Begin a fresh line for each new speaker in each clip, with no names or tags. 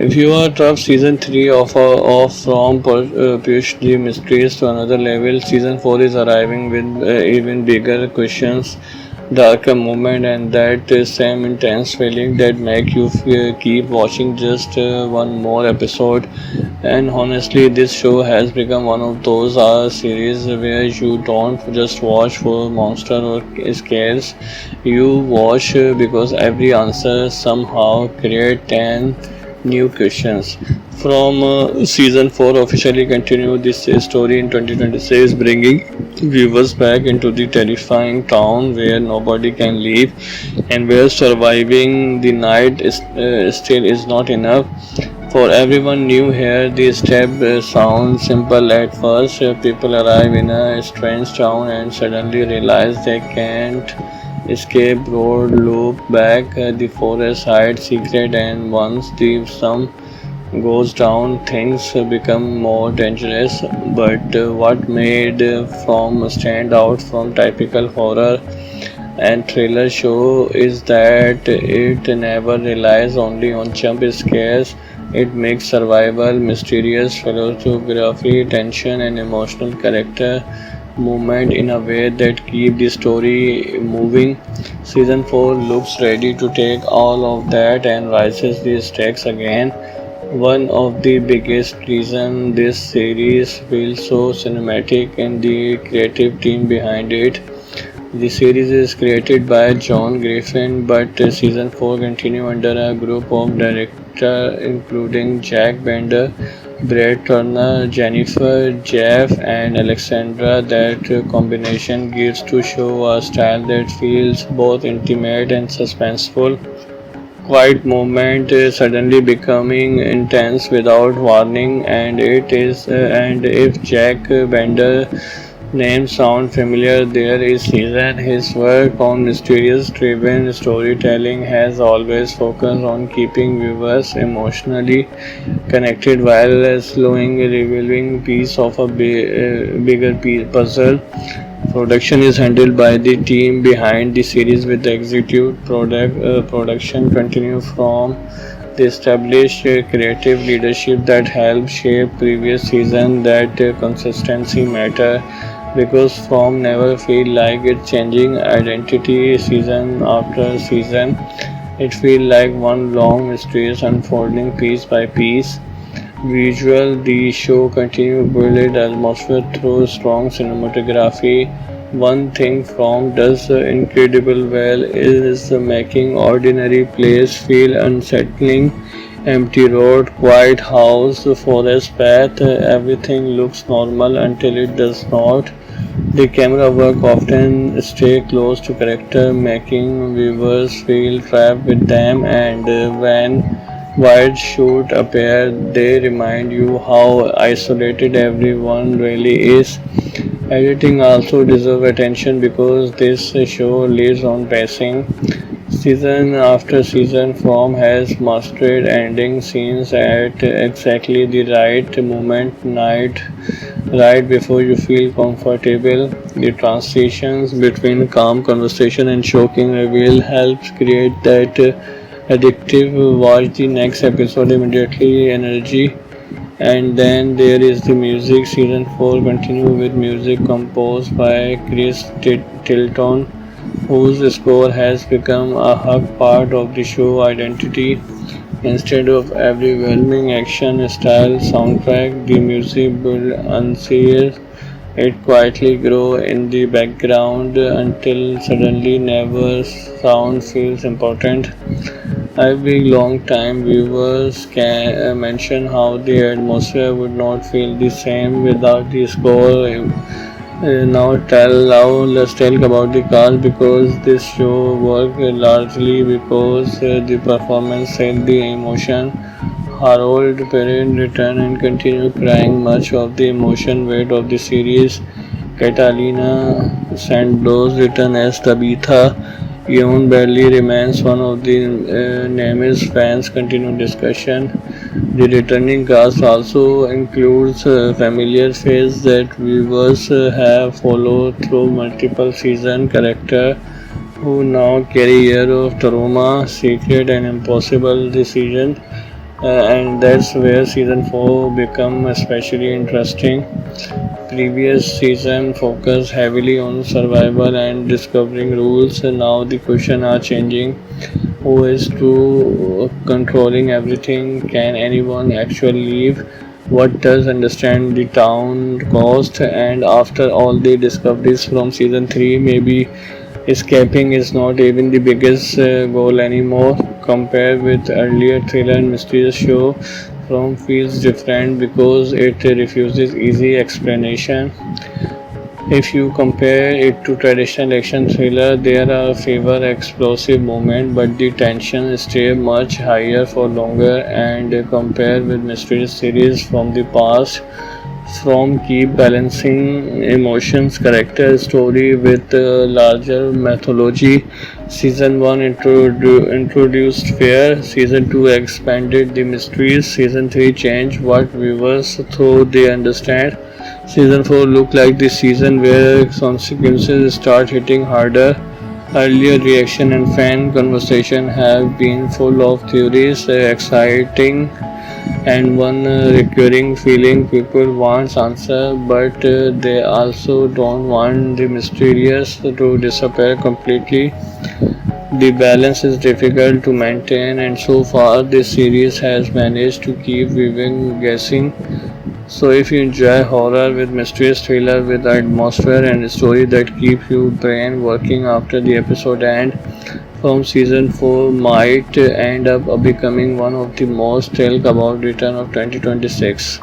If you are tough, season 3 push the mysteries to another level. Season 4 is arriving with even bigger questions, darker moment, and that same intense feeling that make you keep watching just one more episode. And honestly, this show has become one of those series where you don't just watch for monster or scares. You watch because every answer somehow create an new questions. From season 4 officially continue this story in 2026, bringing viewers back into the terrifying town where nobody can leave and where surviving the night still is not enough. For everyone new here, the step sounds simple at first. People arrive in a strange town and suddenly realize they can't escape road, loop back, the forest hides secret, and once the sun goes down, things become more dangerous. But what made from stand out from typical horror and thriller show is that it never relies only on jump scares. It makes survival mysterious, philosophy, tension, and emotional character movement in a way that keep the story moving. Season 4 looks ready to take all of that and rises the stakes again. One of the biggest reasons this series feels so cinematic and the creative team behind it. The series is created by John Griffin, but season 4 continue under a group of directors including Jack Bender, Brett Turner, Jennifer, Jeff, and Alexandra. That combination gives to show a style that feels both intimate and suspenseful. Quiet moment suddenly becoming intense without warning, and if Jack Bender name sound familiar, there is reason. His work on mysterious driven storytelling has always focused on keeping viewers emotionally connected while slowing revealing piece of a bigger puzzle. Production is handled by the team behind the series with the executive production continue from the established creative leadership that helped shape previous season. That consistency matter because from never feel like it's changing identity season after season. It feel like one long mysterious unfolding piece by piece. Visual, the show continues to build atmosphere through strong cinematography. One thing From does incredible well is making ordinary place feel unsettling. Empty road, quiet house, forest path, everything looks normal until it does not. The camera work often stay close to character, making viewers feel trapped with them, and when wide shoot appear, they remind you how isolated everyone really is. Editing also deserves attention because this show lives on pacing. Season after season, From has mastered ending scenes at exactly the right moment, night right before you feel comfortable. The transitions between calm conversation and shocking reveal helps create that addictive watch the next episode immediately energy. And then there is the music. Season 4 continue with music composed by Chris Tilton, whose score has become a hug part of the show identity. Instead of overwhelming action style soundtrack, the music build unsealed. It quietly grow in the background until suddenly never sound feels important. Every long time viewers can mention how the atmosphere would not feel the same without the score. Now let's talk about the cast because this show worked largely because the performance set the emotion. Harold Perrin returned and continued carrying much of the emotion weight of the series. Catalina Santos returned as Tabitha. Ewan Bradley remains one of the names fans continue discussion. The returning cast also includes familiar faces that viewers have followed through multiple season characters who now carry years of trauma, secret, and impossible decisions. and that's where season 4 become especially interesting. Previous season focused heavily on survival and discovering rules, and now the question are changing. Who is to controlling everything? Can anyone actually leave? What does understand the town cost? And after all the discoveries from season 3, maybe escaping is not even the biggest goal anymore. Compared with earlier thriller and mysterious show, From feels different because it refuses easy explanation. If you compare it to traditional action thriller, there are fewer explosive moments, but the tension stays much higher for longer. And compared with mystery series from the past, From keep balancing emotions, character, story with larger mythology. Season 1 introduced fear, Season 2 expanded the mysteries, Season 3 changed what viewers thought they understand. Season 4 looked like the season where consequences start hitting harder. Earlier reaction and fan conversation have been full of theories, exciting and one recurring feeling people want answer, but they also don't want the mysterious to disappear completely. The balance is difficult to maintain, and so far this series has managed to keep viewing guessing. So if you enjoy horror with mysterious thriller with atmosphere and a story that keep your brain working after the episode end, From season 4 might end up becoming one of the most talked about return of 2026.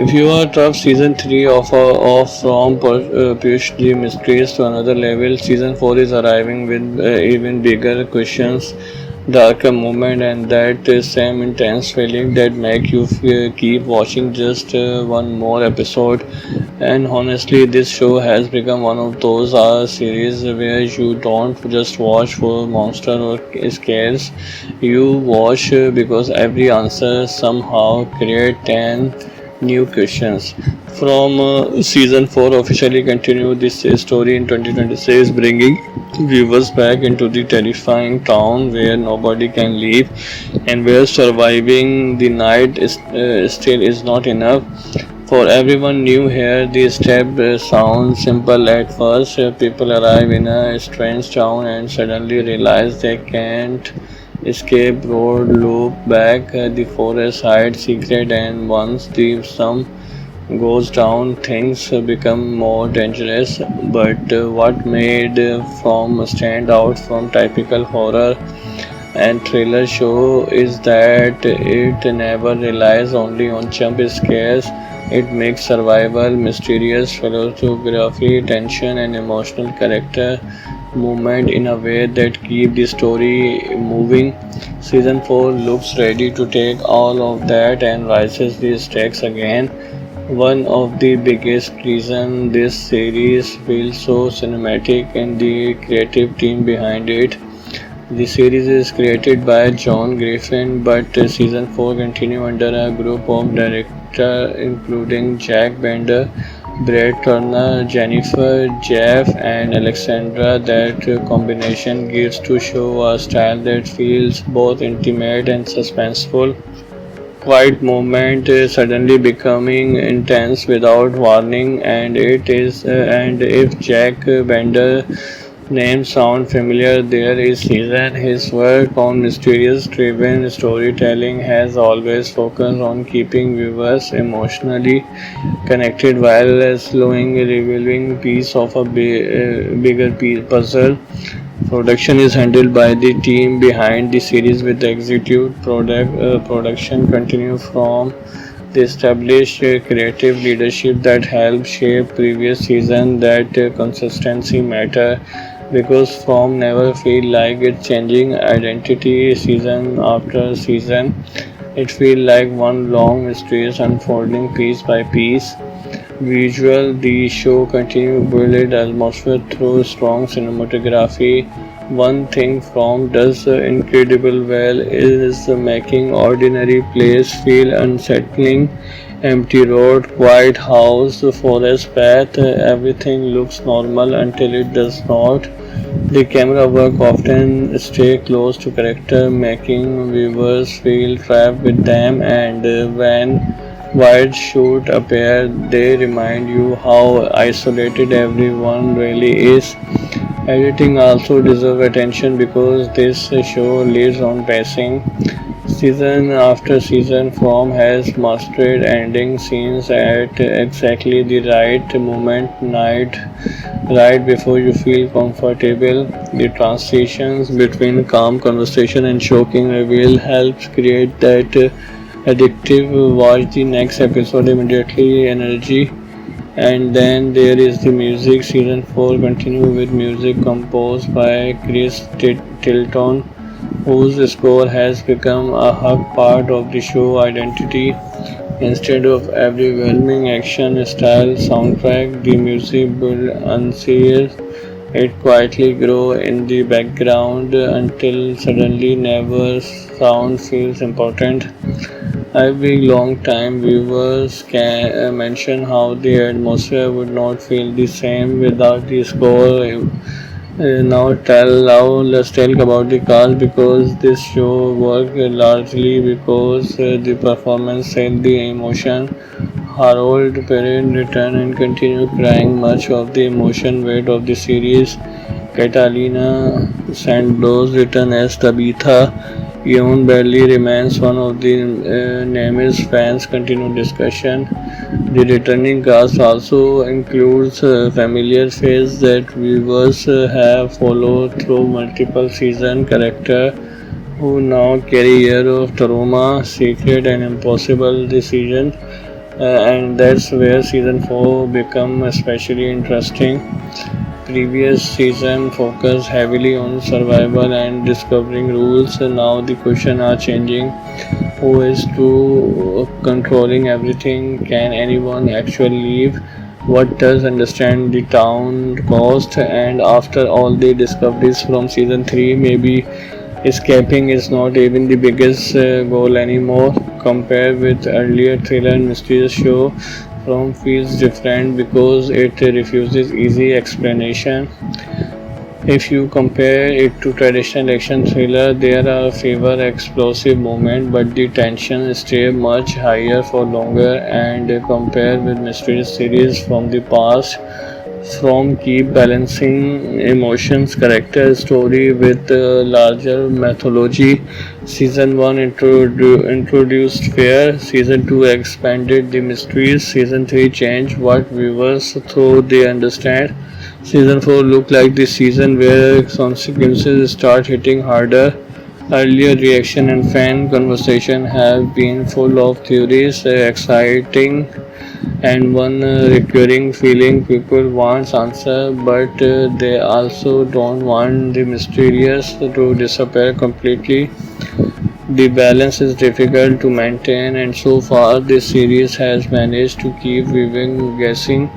If you are tough, season 3 of From pushed the mysteries to another level. Season 4 is arriving with even bigger questions, darker moment, and that same intense feeling that make you keep watching just one more episode. And honestly, this show has become one of those series where you don't just watch for monster or scares. You watch because every answer somehow create 10 new questions. From season 4 officially continued this story in 2026, bringing viewers back into the terrifying town where nobody can leave and where surviving the night still is not enough. For everyone new here, the step sounds simple at first. People arrive in a strange town and suddenly realize they can't escape road loop back. The forest hides secret, and once the sun goes down, things become more dangerous. But what made From stand out from typical horror and thriller show is that it never relies only on jump scares. It makes survival mysterious, philosophy, tension, and emotional character movement in a way that keep the story moving. Season 4 looks ready to take all of that and rises the stakes again. One of the biggest reasons this series feels so cinematic and the creative team behind it. The series is created by John Griffin, but season 4 continue under a group of directors including Jack Bender, Brett Turner, Jennifer, Jeff, and Alexandra. That combination gives to show a style that feels both intimate and suspenseful. Quiet moment suddenly becoming intense without warning, and if Jack Bender name sound familiar, there is season. His work on mysterious driven storytelling has always focused on keeping viewers emotionally connected while slowing revealing piece of a bigger puzzle. Production is handled by the team behind the series with the executive production continue from the established creative leadership that helped shape previous season. That consistency matter because From never feel like it's changing identity season after season. It feel like one long mysterious unfolding piece by piece. Visual, the show continues to build atmosphere through strong cinematography, One thing From does incredible well is making ordinary place feel unsettling. Empty road, quiet house, forest path, everything looks normal until it does not. The camera work often stay close to character, making viewers feel trapped with them, and when wide shoot appear, they remind you how isolated everyone really is. Editing also deserves attention because this show lives on pacing. Season after season, From has mastered ending scenes at exactly the right moment, night, right before you feel comfortable. The transitions between calm conversation and shocking reveal helps create that addictive watch the next episode immediately energy. And then there is the music. Season 4 continue with music composed by Chris Tilton, whose score has become a hug part of the show identity. Instead of overwhelming action style soundtrack, the music build unsealed. It quietly grow in the background until suddenly never sound feels important. Every long-time viewers can mention how the atmosphere would not feel the same without the score. Now let's talk about the cast because this show worked largely because the performance set the emotion. Harold Perrin returned and continued carrying much of the emotion weight of the series. Catalina Santos returned as Tabitha. Ewan Bradley remains one of the names fans continue discussion. The returning cast also includes familiar faces that viewers have followed through multiple season characters who now carry years of trauma, secret and impossible decisions. And that's where season 4 become especially interesting. Previous season focused heavily on survival and discovering rules. Now the question are changing. Who is to controlling everything? Can anyone actually leave? What does understand the town cost? And after all the discoveries from season 3, maybe escaping is not even the biggest goal anymore. Compared with earlier thriller and mysterious show, From feels different because it refuses easy explanation. If you compare it to traditional action thriller, there are fewer explosive moments, but the tension stays much higher for longer. And compared with mysterious series from the past, From keep balancing emotions, character, story with larger mythology. Season 1 introduced fear, Season 2 expanded the mysteries, Season 3 changed what viewers thought they understand. Season 4 looked like the season where consequences start hitting harder. Earlier reaction and fan conversation have been full of theories, exciting and one recurring feeling people want answer but they also don't want the mysterious to disappear completely. The balance is difficult to maintain and so far this series has managed to keep viewing guessing.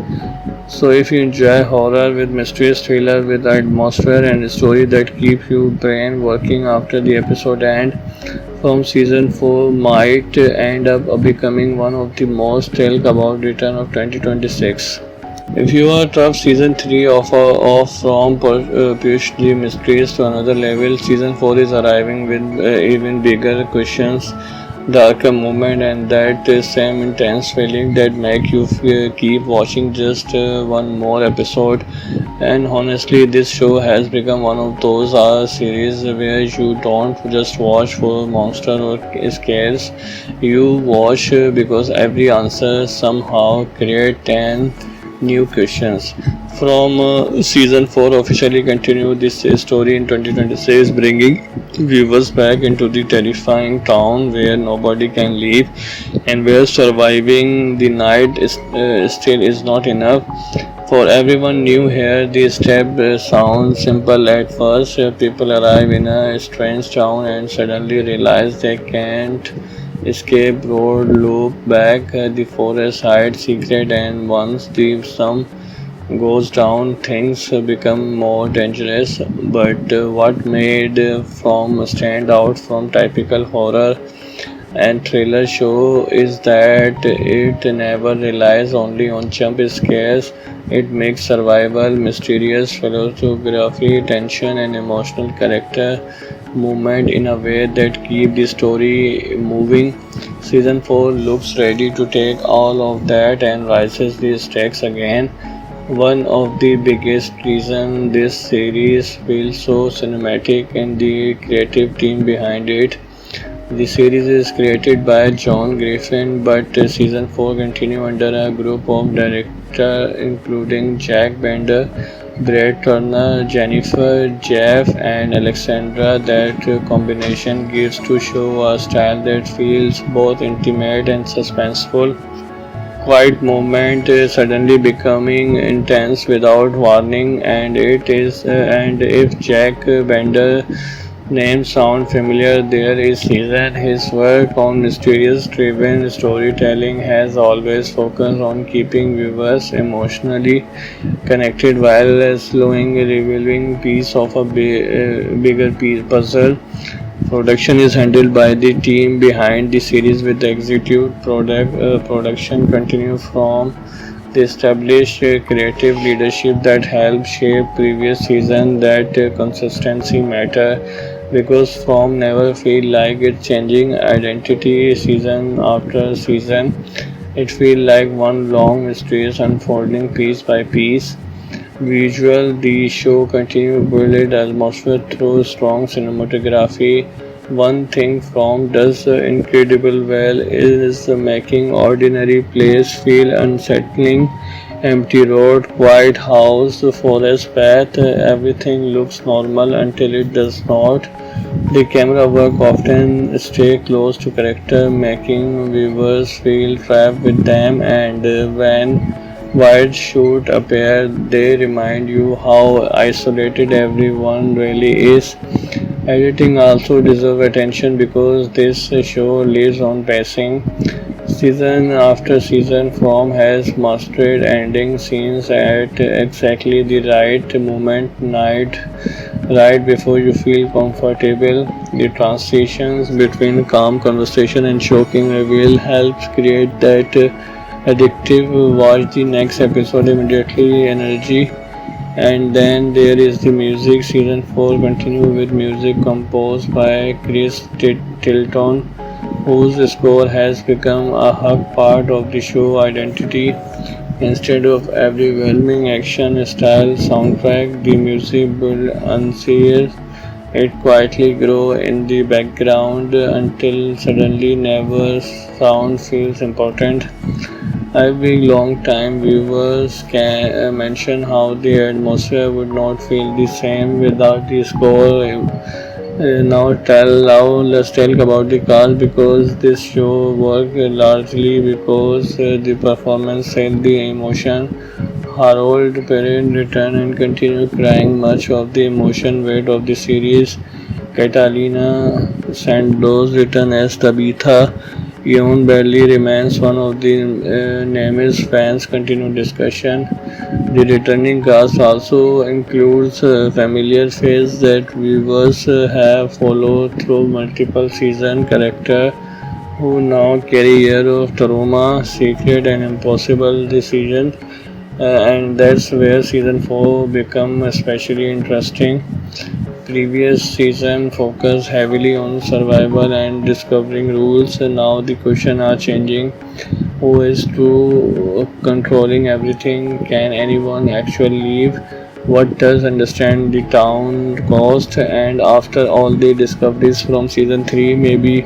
So if you enjoy horror with mysterious thriller with atmosphere and a story that keeps your brain working after the episode end, From season 4 might end up becoming one of the most talked about return of 2026. If you are tough, season 3 of From pushed the mysteries to another level. Season 4 is arriving with even bigger questions, darker moment, and that same intense feeling that make you keep watching just one more episode. And honestly, this show has become one of those series where you don't just watch for monster or scares. You watch because every answer somehow create 10 new questions. From season 4 officially continued this story in 2026, bringing viewers back into the terrifying town where nobody can leave and where surviving the night still is not enough. For everyone new here, the step sounds simple at first. People arrive in a strange town and suddenly realize they can't escape. Road loop back, the forest hides secret, and once the some goes down, things become more dangerous. But what made From stand out from typical horror and thriller show is that it never relies only on jump scares. It makes survival, mysterious philosophy, tension, and emotional character movement in a way that keep the story moving. Season 4 looks ready to take all of that and rises the stakes again. One of the biggest reasons this series feels so cinematic and the creative team behind it. The series is created by John Griffin, but season 4 continue under a group of directors including Jack Bender, Brett Turner, Jennifer, Jeff, and Alexandra. That combination gives to show a style that feels both intimate and suspenseful. Quiet moment suddenly becoming intense without warning, and if Jack Bender name sound familiar, there is reason. His work on mysterious driven storytelling has always focused on keeping viewers emotionally connected while slowing revealing piece of a bigger puzzle. Production is handled by the team behind the series with the executive production continue from the established creative leadership that helped shape previous season. That consistency matter because from never feel like it's changing identity season after season. It feel like one long mysterious unfolding piece by piece. Visual, the show continues to build atmosphere through strong cinematography. One thing From does incredible well is making ordinary place feel unsettling. Empty road, quiet house, forest path, everything looks normal until it does not. The camera work often stay close to character, making viewers feel trapped with them, and when wide shoot appear, they remind you how isolated everyone really is. Editing also deserves attention because this show lives on pacing. Season after season, From has mastered ending scenes at exactly the right moment, night, right before you feel comfortable. The transitions between calm conversation and shocking reveal helps create that addictive watch the next episode immediately energy. And then there is the music. Season 4 continue with music composed by Chris Tilton, whose score has become a hug part of the show identity. Instead of overwhelming action style soundtrack, the music build unseen. It quietly grow in the background until suddenly never sound feels important. Every long time viewers can mention how the atmosphere would not feel the same without the score. Now let's talk about the cast because this show worked largely because the performance set the emotion. Harold Perrin returned and continued crying much of the emotion weight of the series. Catalina Santos returned as Tabitha. Ewan Bradley remains one of the namest fans continue discussion. The returning cast also includes familiar faces that viewers have followed through multiple season characters who now carry years of trauma, secret and impossible decisions. And that's where season 4 become especially interesting. Previous season focused heavily on survival and discovering rules, and now the question are changing. Who is to controlling everything? Can anyone actually leave? What does understand the town cost? And after all the discoveries from season 3, maybe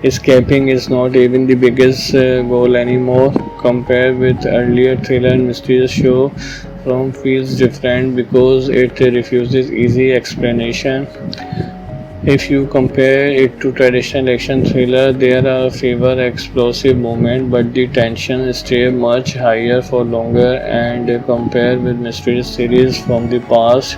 escaping is not even the biggest goal anymore. Compared with earlier thriller and mysterious show, From feels different because it refuses easy explanation. If you compare it to traditional action thriller, there are fewer explosive moments, but the tension stays much higher for longer. And compared with mysterious series from the past,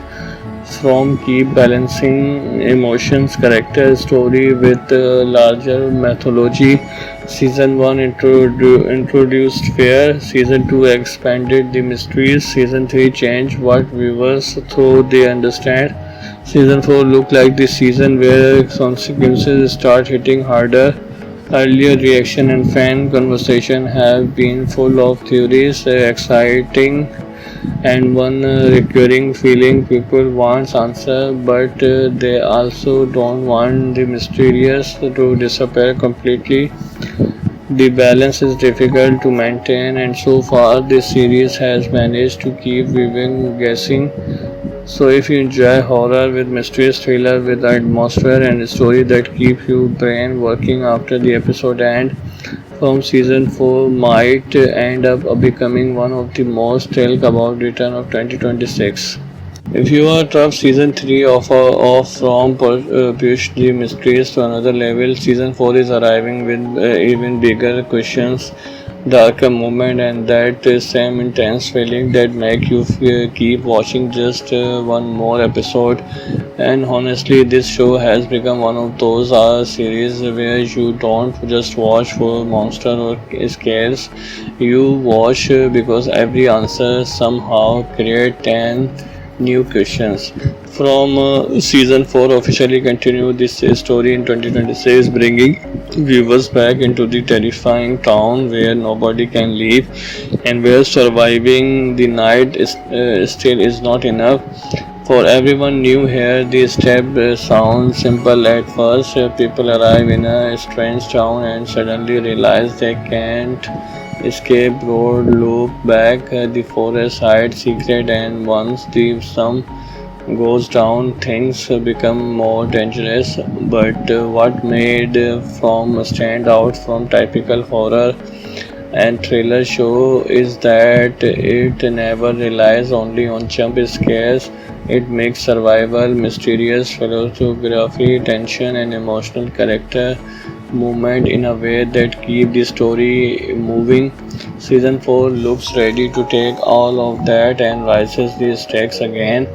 from keep balancing emotions, character, story with larger mythology. Season 1 introduced fear, Season 2 expanded the mysteries, Season 3 changed what viewers thought they understand. Season 4 looked like the season where consequences start hitting harder. Earlier reaction and fan conversation have been full of theories, exciting and one recurring feeling people want answer, but they also don't want the mysterious to disappear completely. The balance is difficult to maintain, and so far this series has managed to keep viewing guessing. So if you enjoy horror with mysterious thriller with atmosphere and a story that keep your brain working after the episode end, from season 4 might end up becoming one of the most talked about return of 2026. If you are tough, season 3 of from push the mysteries to another level. Season 4 is arriving with even bigger questions, darker moment, and that same intense feeling that make you keep watching just one more episode. And honestly, this show has become one of those series where you don't just watch for monster or scares. You watch because every answer somehow create an new questions. From season 4 officially continue this story in 2026, bringing viewers back into the terrifying town where nobody can leave and where surviving the night still is not enough. For everyone new here, the step sounds simple at first. People arrive in a strange town and suddenly realize they can't escape road, loop back, the forest hide secret, and once the sun goes down, things become more dangerous. But what made from stand out from typical horror and thriller show is that it never relies only on jump scares. It makes survival mysterious, philosophy, tension, and emotional character movement in a way that keep the story moving. Season 4 looks ready to take all of that and rises the stakes again.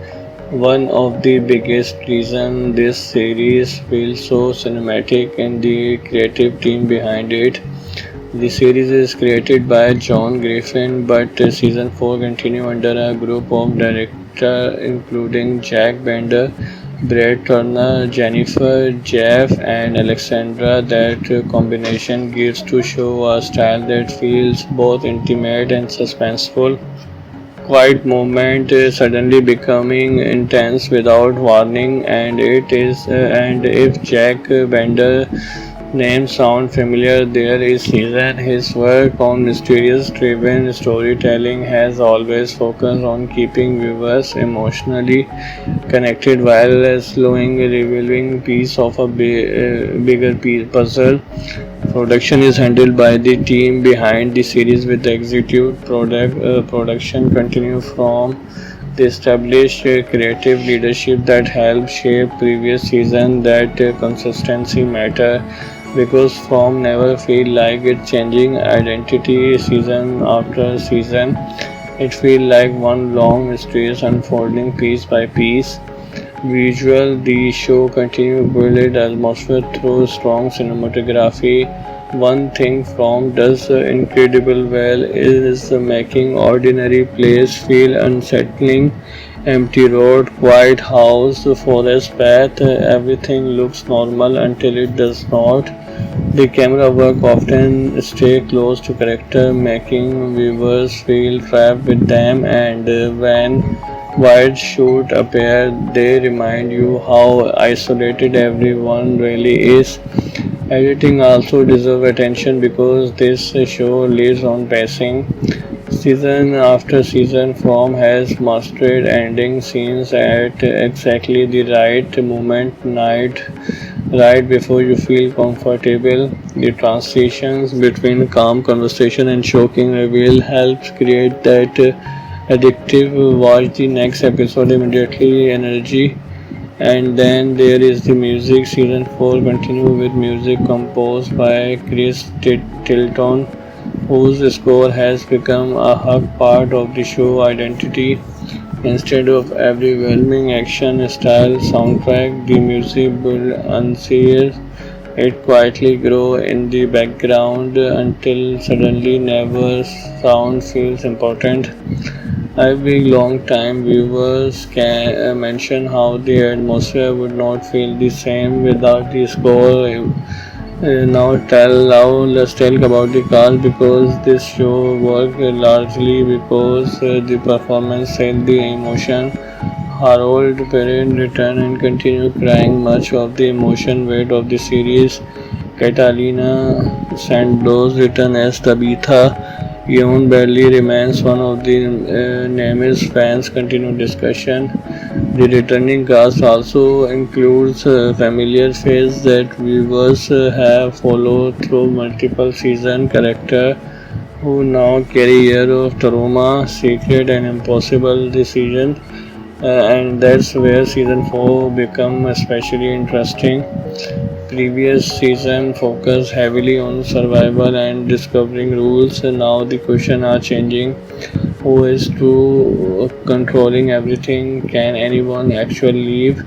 One of the biggest reasons this series feels so cinematic and the creative team behind it. The series is created by John Griffin, but season 4 continue under a group of directors including Jack Bender, Brett Turner, Jennifer, Jeff, and Alexandra. That combination gives to show a style that feels both intimate and suspenseful. Quiet moment suddenly becoming intense without warning, and if Jack Bender name sound familiar, there is reason. His work on mysterious driven storytelling has always focused on keeping viewers emotionally connected while slowing revealing piece of a bigger puzzle. Production is handled by the team behind the series with the executive production continue from the established creative leadership that helped shape previous season. That consistency matter because from never feel like it changing identity season after season. It feel like one long mysterious unfolding piece by piece. Visual, the show continues to build atmosphere through strong cinematography. One thing From does incredible well is making ordinary place feel unsettling. Empty road, quiet house, forest path, everything looks normal until it does not. The camera work often stay close to character, making viewers feel trapped with them, and when wide shoot appear, they remind you how isolated everyone really is. Editing also deserves attention because this show lives on pacing. Season after season, From has mastered ending scenes at exactly the right moment, night, right before you feel comfortable. The transitions between calm conversation and shocking reveal helps create that addictive watch the next episode immediately energy. And then there is the music. Season 4 continue with music composed by Chris Tilton, whose score has become a hug part of the show identity. Instead of overwhelming action style soundtrack, the music build unseen. It quietly grow in the background until suddenly never sound feels important. Every long time viewers can mention how the atmosphere would not feel the same without the score. Now let's talk about the cast because this show worked largely because the performance set the emotion. Harold Perrin returned and continued carrying much of the emotion weight of the series. Catalina Santos returned as Tabitha. Ewan Bradley remains one of the names fans continue discussion. The returning cast also includes familiar faces that viewers have followed through multiple season characters who now carry years of trauma, secret and impossible decisions. And that's where season 4 become especially interesting. Previous season focused heavily on survival and discovering rules, and now the question are changing. Who is to controlling everything? Can anyone actually leave?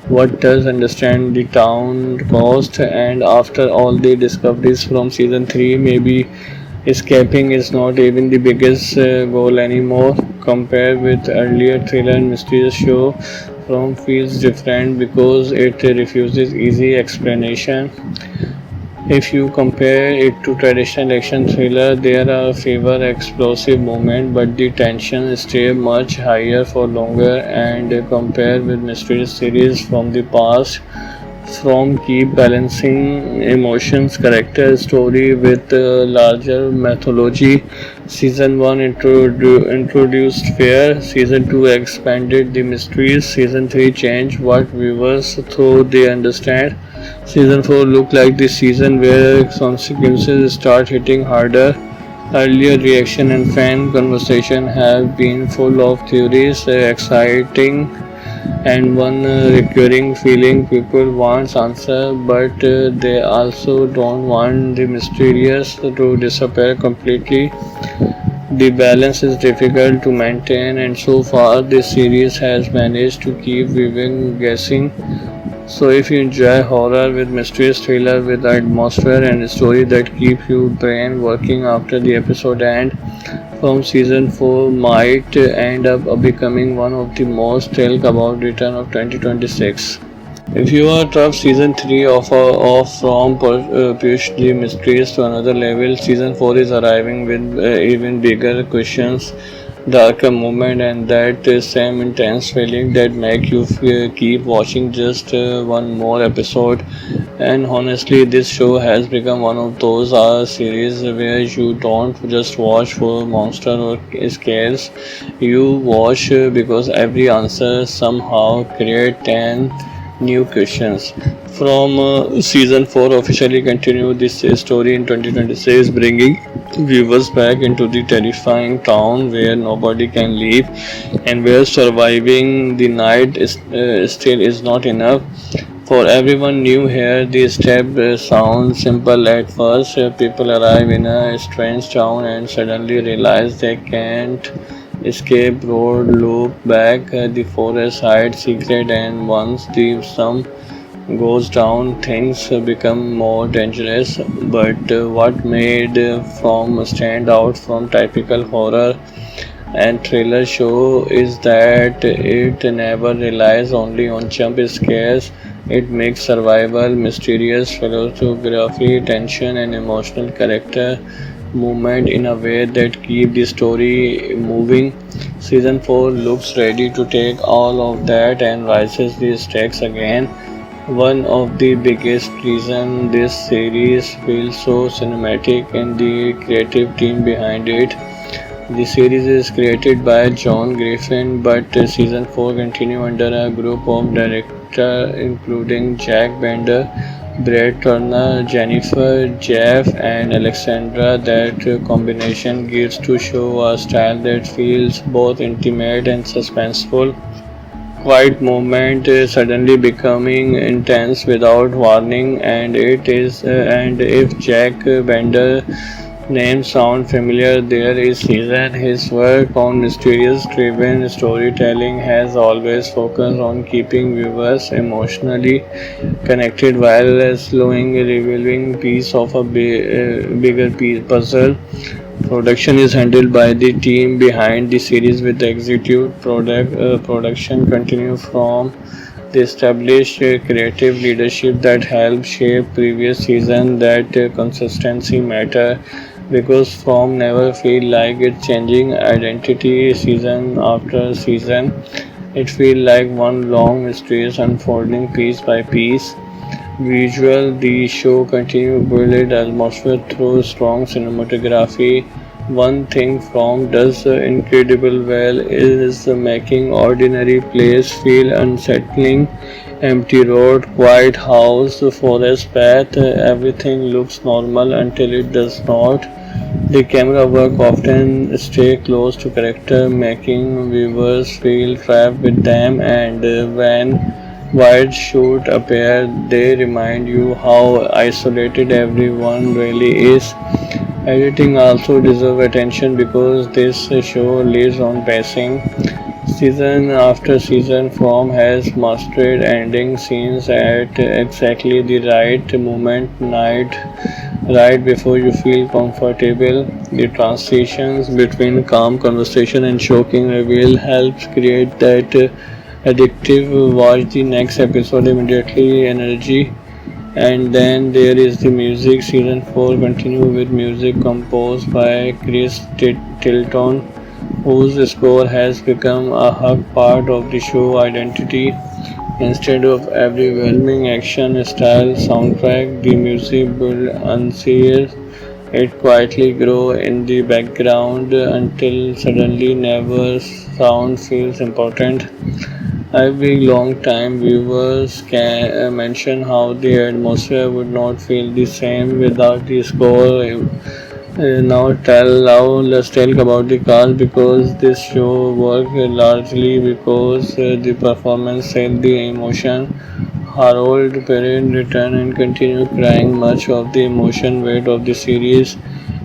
What does understand the town cost? And after all the discoveries from season 3, maybe escaping is not even the biggest goal anymore. Compared with earlier thriller and mysterious show, From feels different because it refuses easy explanation. If you compare it to traditional action thriller, there are fewer explosive moments, but the tension stays much higher for longer. And compared with mysterious series from the past, from keep balancing emotions, character, story with larger mythology. Season 1 introduced fear, Season 2 expanded the mysteries, Season 3 changed what viewers thought they understand. Season 4 looked like the season where consequences start hitting harder. Earlier reaction and fan conversation have been full of theories, exciting and one recurring feeling people want answer but they also don't want the mysterious to disappear completely. The balance is difficult to maintain and so far this series has managed to keep viewing guessing. So if you enjoy horror with mysterious thriller with atmosphere and a story that keep your brain working after the episode end, from season 4 might end up becoming one of the most talked about return of 2026. If you are tough, season 3 of from push the mysteries to another level. Season 4 is arriving with even bigger questions, darker moment, and that same intense feeling that make you keep watching just one more episode. And honestly, this show has become one of those series where you don't just watch for monster or scares. You watch because every answer somehow create 10 new questions. From season 4 officially continue this story in 2026, bringing viewers back into the terrifying town where nobody can leave and where surviving the night still is not enough. For everyone new here, the step sounds simple at first. People arrive in a strange town and suddenly realize they can't escape road, loop back, the forest hides secret, and once the sun goes down, things become more dangerous. But what made From stand out from typical horror and thriller show is that it never relies only on jump scares. It makes survival mysterious, philosophy, tension, and emotional character movement in a way that keep the story moving. Season 4 looks ready to take all of that and rises the stakes again. One of the biggest reasons this series feels so cinematic and the creative team behind it. The series is created by John Griffin, but season 4 continue under a group of directors including Jack Bender, Brett Turner, Jennifer, Jeff, and Alexandra. That combination gives to show a style that feels both intimate and suspenseful. Quiet moment suddenly becoming intense without warning, and if Jack Bender names sound familiar. There is season. His work on mysterious-driven storytelling has always focused on keeping viewers emotionally connected while slowing revealing piece of a bigger puzzle. Production is handled by the team behind the series with the executive production continue from the established creative leadership that helped shape previous season. That consistency matter because from never feel like it's changing identity season after season. It feel like one long mysterious unfolding piece by piece. Visual, the show continues to build atmosphere through strong cinematography. One thing From does incredible well is making ordinary place feel unsettling. Empty road, quiet house, forest path, everything looks normal until it does not. The camera work often stay close to character, making viewers feel trapped with them, and when wide shoot appear, they remind you how isolated everyone really is. Editing also deserves attention because this show lives on pacing. Season after season, From has mastered ending scenes at exactly the right moment, night, right before you feel comfortable. The transitions between calm conversation and shocking reveal helps create that addictive watch the next episode immediately energy. And then there is the music. Season 4 continue with music composed by Chris Tilton, whose score has become a hug part of the show identity. Instead of overwhelming action style soundtrack, the music build unseen. It quietly grow in the background until suddenly never sound feels important. Every long time viewers can mention how the atmosphere would not feel the same without the score. Now let's talk about the cast because this show worked largely because the performance set the emotion. Harold Perrin returned and continued crying much of the emotion weight of the series.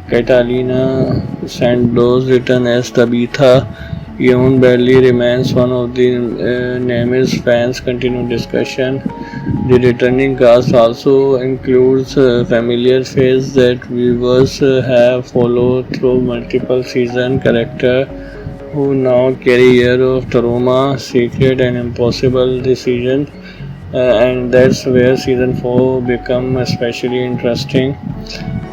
Catalina Santos returned as Tabitha. Ewan Bradley remains one of the names fans continue discussion. The returning cast also includes familiar faces that viewers have followed through multiple season characters who now carry years of trauma, secret and impossible decisions. And that's where season 4 become especially interesting.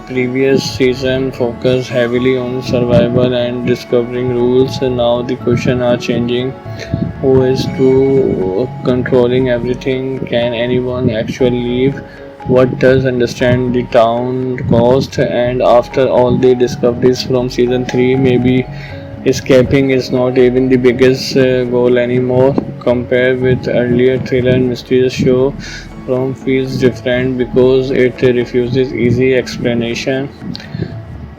Previous season focused heavily on survival and discovering rules, and now the question are changing. Who is to controlling everything? Can anyone actually leave? What does understand the town cost? And after all the discoveries from season 3, maybe escaping is not even the biggest goal anymore. Compared with earlier thriller and mysterious show, From feels different because it refuses easy explanation.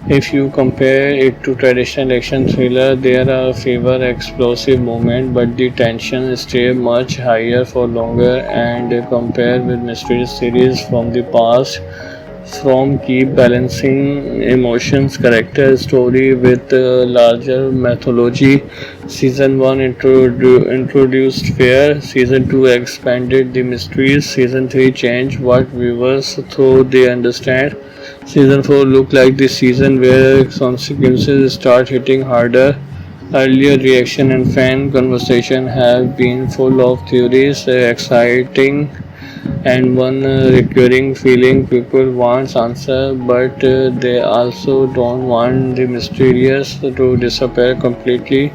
If you compare it to traditional action thriller, there are fewer explosive moments, but the tension stays much higher for longer. And compared with mysterious series from the past, From keep balancing emotions, character, story with larger mythology. Season 1 introduced fear, Season 2 expanded the mysteries, Season 3 changed what viewers thought they understand. Season 4 looked like the season where consequences start hitting harder. Earlier reaction and fan conversation have been full of theories, exciting and one recurring feeling people want answer, but they also don't want the mysterious to disappear completely.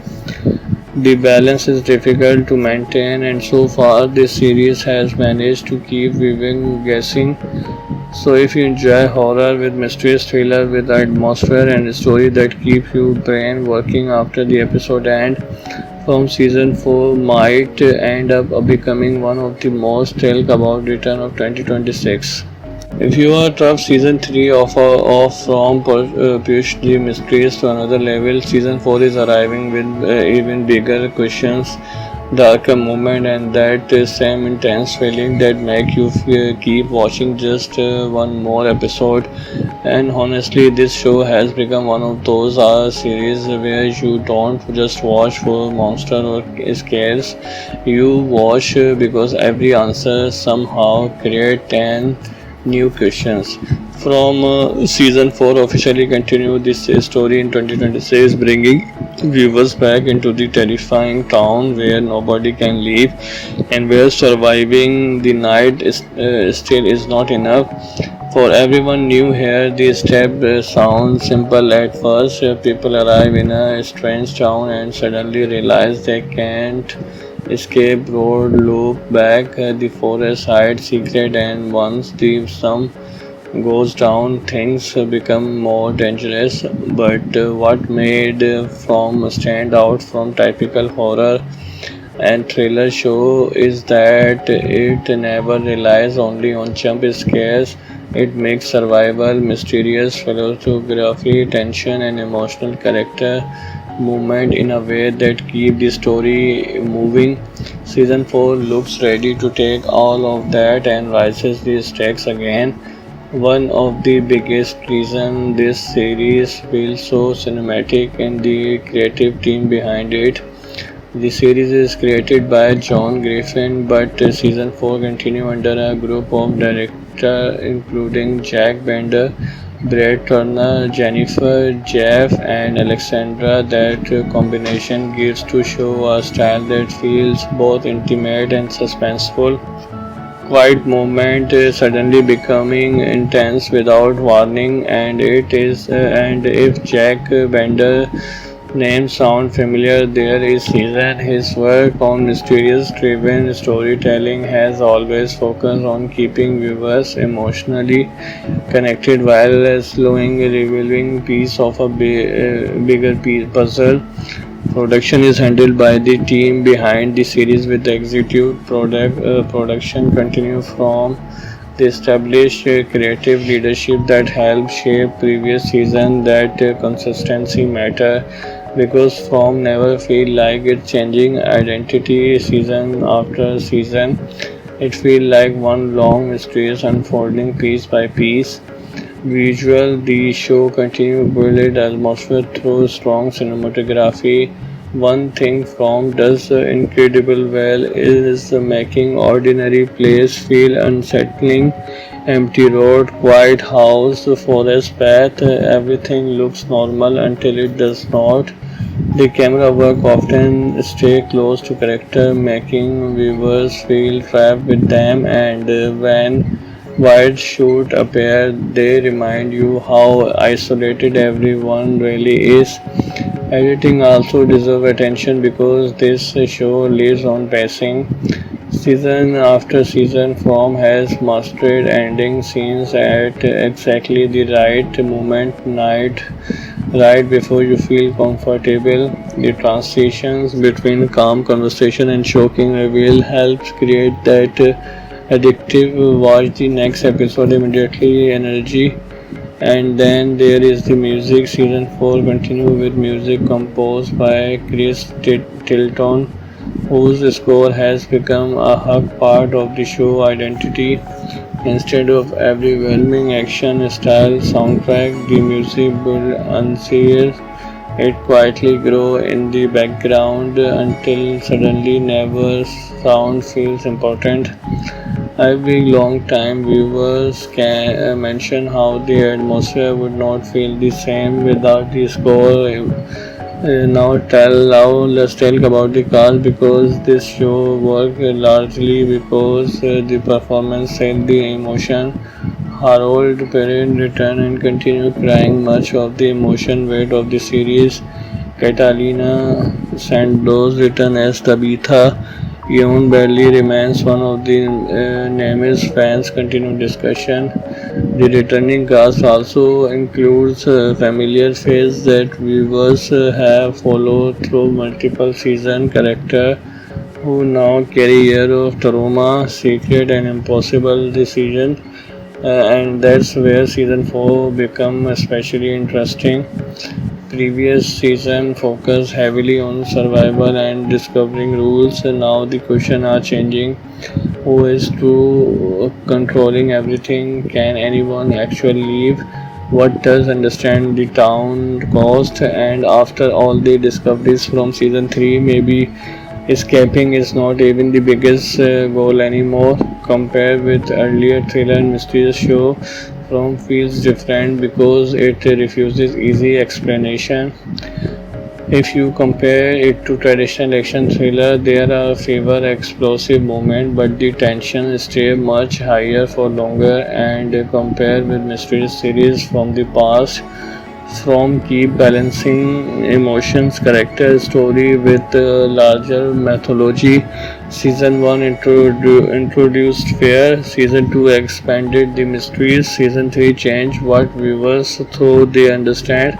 The balance is difficult to maintain, and so far this series has managed to keep viewing guessing. So if you enjoy horror with mysterious thriller with atmosphere and a story that keeps your brain working after the episode end, From season 4 might end up becoming one of the most talked about return of 2026. If you are tough, season 3 of From pushed the mysteries to another level. Season 4 is arriving with even bigger questions. darker moment, and that same intense feeling that make you keep watching just one more episode. And honestly, this show has become one of those series where you don't just watch for monster or scares. You watch because every answer somehow create 10 new questions. From season 4 officially continue this story in 2026, bringing viewers back into the terrifying town where nobody can leave and where surviving the night still is not enough. For everyone new here, the step sounds simple at first. People arrive in a strange town and suddenly realize they can't escape. Road loop back, the forest hides secret, and once the sun goes down, things become more dangerous. But what made from stand out from typical horror and thriller show is that it never relies only on jump scares. It makes survival mysterious, philosophy, tension, and emotional character movement in a way that keep the story moving. Season 4 looks ready to take all of that and rises the stakes again. One of the biggest reasons this series feels so cinematic and the creative team behind it. The series is created by John Griffin, but season 4 continue under a group of directors including Jack Bender, Brett Turner, Jennifer, Jeff, and Alexandra. That combination gives to show a style that feels both intimate and suspenseful. Quiet moment suddenly becoming intense without warning, and if Jack Bender names sound familiar, there is reason. His work on mysterious driven storytelling has always focused on keeping viewers emotionally connected while slowing revealing piece of a bigger puzzle. Production is handled by the team behind the series with the executive production continue from the established creative leadership that helped shape previous season. That consistency matter because from never feel like it's changing identity season after season. It feel like one long mysterious unfolding piece by piece. Visual, the show continues build atmosphere through strong cinematography. One thing From does incredible well is making ordinary place feel unsettling. Empty road, quiet house, forest path, everything looks normal until it does not. The camera work often stay close to character, making viewers feel trapped with them, and when wide shoot appear, they remind you how isolated everyone really is. Editing also deserves attention because this show lives on pacing. Season after season, From has mastered ending scenes at exactly the right moment, night, right before you feel comfortable. The transitions between calm conversation and shocking reveal helps create that addictive watch the next episode immediately energy. And then there is the music. Season 4 continue with music composed by Chris Tilton, whose score has become a hug part of the show identity. Instead of overwhelming action style soundtrack, the music build unseen. It quietly grow in the background until suddenly never sound feels important. Every long time viewers can mention how the atmosphere would not feel the same without the score. Now let's talk about the cast because this show worked largely because the performance set the emotion. Harold Perrin returned and continued carrying much of the emotion weight of the series. Catalina Santos returned as Tabitha. Ewan Bradley remains one of the namest fans continue discussion. The returning cast also includes familiar faces that viewers have followed through multiple season character who now carry year of trauma, secret and impossible decision. And that's where season 4 become especially interesting. Previous season focused heavily on survival and discovering rules. And now the question are changing. Who is to controlling everything? Can anyone actually leave? What does understand the town cost? And after all the discoveries from season 3, maybe escaping is not even the biggest goal anymore. Compared with earlier thriller and mysterious show, From feels different because it refuses easy explanation. If you compare it to traditional action thriller, there are fewer explosive moments, but the tension stays much higher for longer. And compared with mystery series from the past, from keep balancing emotions, character, story with larger mythology. Season 1 introduced fear, Season 2 expanded the mysteries, Season 3 changed what viewers thought they understand.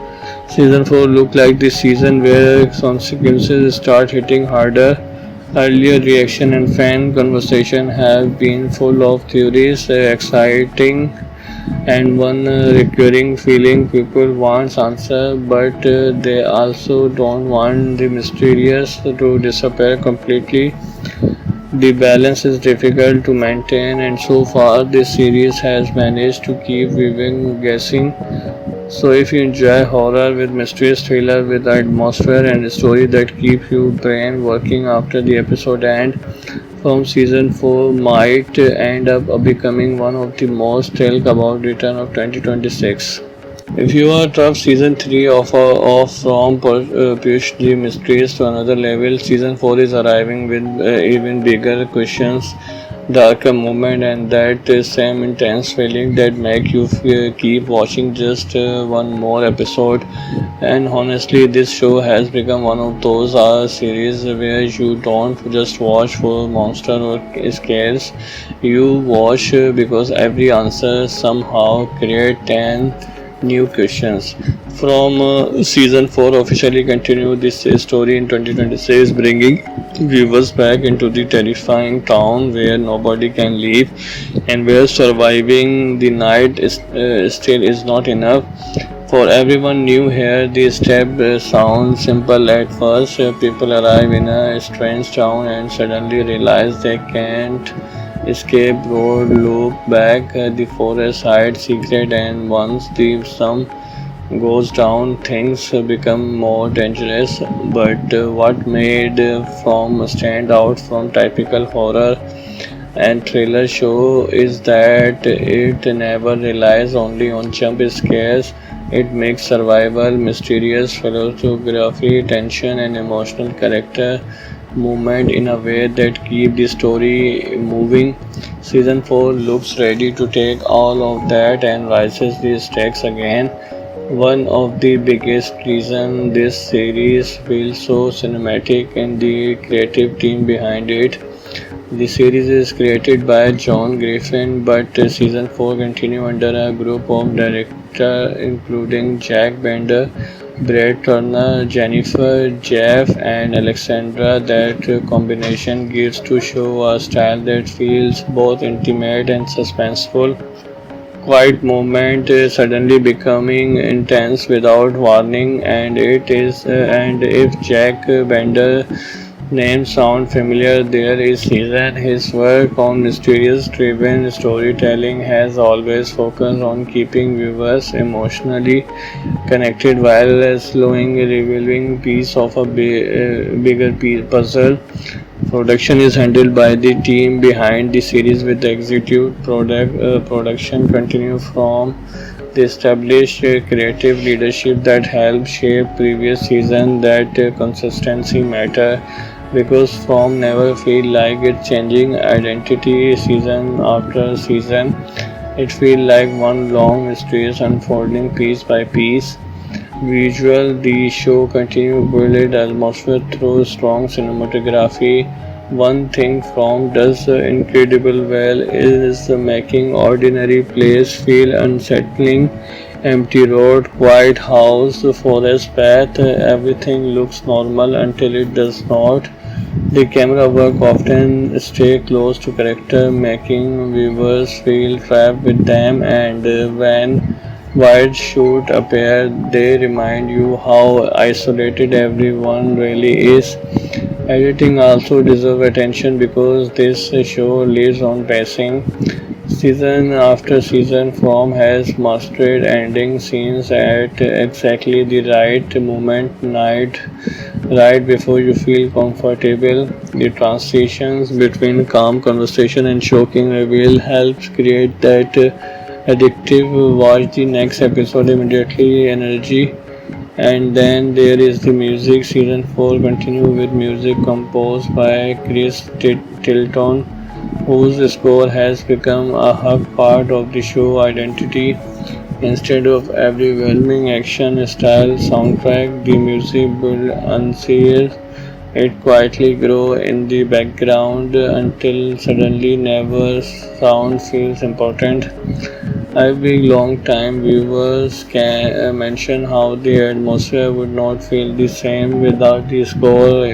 Season 4 looked like the season where consequences start hitting harder. Earlier reaction and fan conversation have been full of theories, exciting and one recurring feeling people want answer, but they also don't want the mysterious to disappear completely. The balance is difficult to maintain, and so far this series has managed to keep viewing guessing. So if you enjoy horror with mysterious thriller with atmosphere and a story that keep your brain working after the episode end, from season 4 might end up becoming one of the most talked about return of 2026. If you are tough, season 3 of from push the mysteries to another level. Season 4 is arriving with even bigger questions, darker moment, and that same intense feeling that make you keep watching just one more episode. And honestly, this show has become one of those series where you don't just watch for monster or scares. You watch because every answer somehow create 10 new questions. From season 4 officially continued this story in 2026, bringing viewers back into the terrifying town where nobody can leave and where surviving the night still is not enough. For everyone new here, the step sounds simple at first. People arrive in a strange town and suddenly realize they can't escape road, loop back, the forest hide secret, and once the sun goes down, things become more dangerous. But what made From stand out from typical horror and thriller show is that it never relies only on jump scares. It makes survival mysterious, philosophy, tension, and emotional character movement in a way that keep the story moving. Season 4 looks ready to take all of that and rises the stakes again. One of the biggest reasons this series feels so cinematic and the creative team behind it. The series is created by John Griffin, but season 4 continue under a group of directors including Jack Bender, Brett Turner, Jennifer, Jeff, and Alexandra. That combination gives to show a style that feels both intimate and suspenseful. Quiet moment suddenly becoming intense without warning, and if Jack Bender name sound familiar, there is reason. His work on mysterious driven storytelling has always focused on keeping viewers emotionally connected while slowing revealing piece of a bigger puzzle. Production is handled by the team behind the series with the executive production continue from the established creative leadership that helped shape previous season. That consistency matter because From never feel like it's changing identity season after season. It feels like one long mysterious unfolding piece by piece. Visual, the show continues to build atmosphere through strong cinematography. One thing From does incredible well is making ordinary place feel unsettling. Empty road, quiet house, forest path, everything looks normal until it does not. The camera work often stay close to character, making viewers feel trapped with them, and when white should appear, they remind you how isolated everyone really is. Editing also deserves attention because this show lives on pacing. Season after season, From has mastered ending scenes at exactly the right moment, night, right before you feel comfortable. The transitions between calm conversation and shocking reveal helps create that addictive watch the next episode immediately energy. And then there is the music. Season 4 continue with music composed by Chris Tilton, whose score has become a hug part of the show identity. Instead of overwhelming action style soundtrack, the music build unsealed. It quietly grow in the background until suddenly never sound feels important. Every long time viewers can mention how the atmosphere would not feel the same without the score.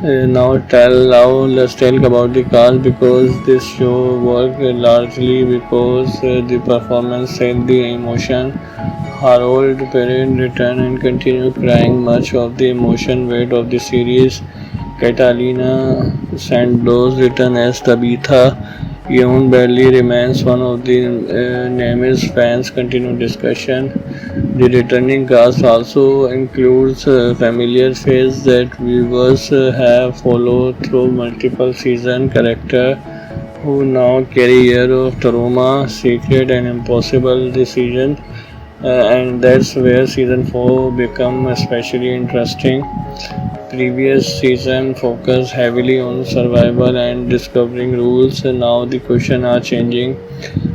Now let's talk about the cast because this show worked largely because the performance set the emotion. Harold Perrin returned and continued carrying much of the emotion weight of the series. Catalina Santos returned as Tabitha. Ewan Bradley remains one of the names fans continue discussion. The returning cast also includes familiar faces that viewers have followed through multiple season characters who now carry years of trauma, secret and impossible decisions. And that's where season 4 become especially interesting. Previous season focused heavily on survival and discovering rules, and now the question are changing.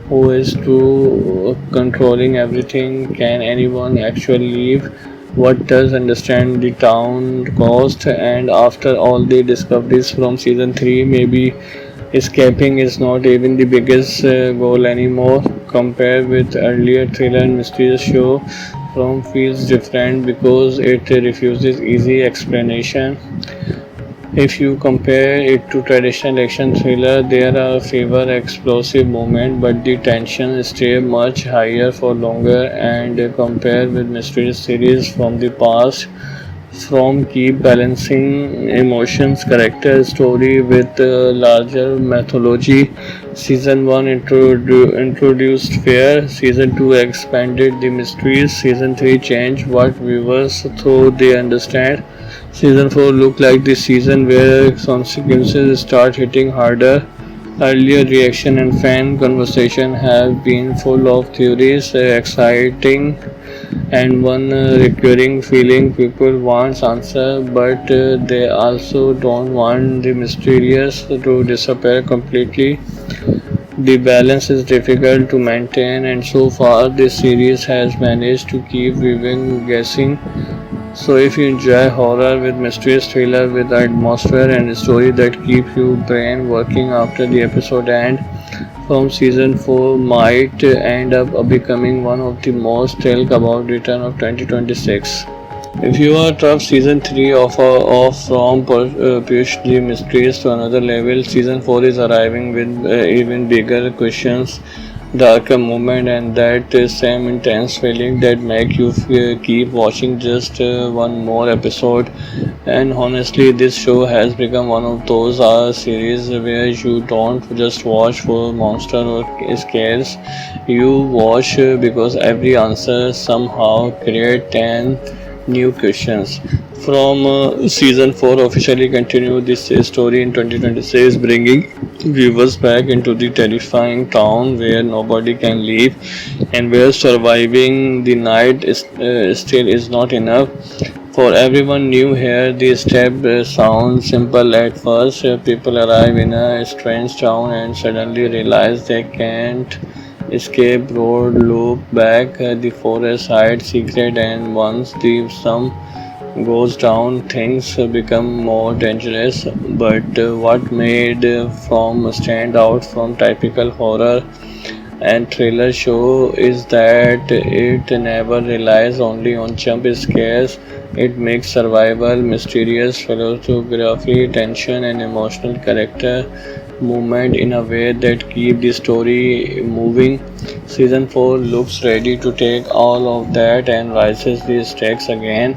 Who is to controlling everything? Can anyone actually leave? What does understand the town cost? And after all the discoveries from season 3, maybe escaping is not even the biggest goal anymore. Compared with earlier thriller and mysterious show, From feels different because it refuses easy explanation. If you compare it to traditional action thriller, there are fewer explosive moments, but the tension stays much higher for longer. And compared with mysterious series from the past, From keep balancing emotions, character, story with larger mythology. Season 1 introduced fear, Season 2 expanded the mysteries, Season 3 changed what viewers thought they understand. Season 4 looked like the season where consequences start hitting harder. Earlier reaction and fan conversation have been full of theories, exciting and one recurring feeling people want answer but they also don't want the mysterious to disappear completely. The balance is difficult to maintain and so far this series has managed to keep viewing guessing. So if you enjoy horror with mysterious thriller with atmosphere and a story that keep your brain working after the episode end, From season 4 might end up becoming one of the most talked about return of 2026. If you are tough, season 3 of From pushed the mysteries to another level. Season 4 is arriving with even bigger questions, darker moment, and that same intense feeling that make you keep watching just one more episode. And honestly, this show has become one of those series where you don't just watch for monster or scares. You watch because every answer somehow create 10 new questions. From season 4 officially continue this story in 2026, bringing viewers back into the terrifying town where nobody can leave and where surviving the night still is not enough. For everyone new here, the step sounds simple at first. People arrive in a strange town and suddenly realize they can't escape road, loop back, the forest hides secret, and once the sun goes down, things become more dangerous. But what made From stand out from typical horror and thriller show is that it never relies only on jump scares. It makes survival mysterious, philosophy, tension, and emotional character movement in a way that keep the story moving. Season 4 looks ready to take all of that and rises the stakes again.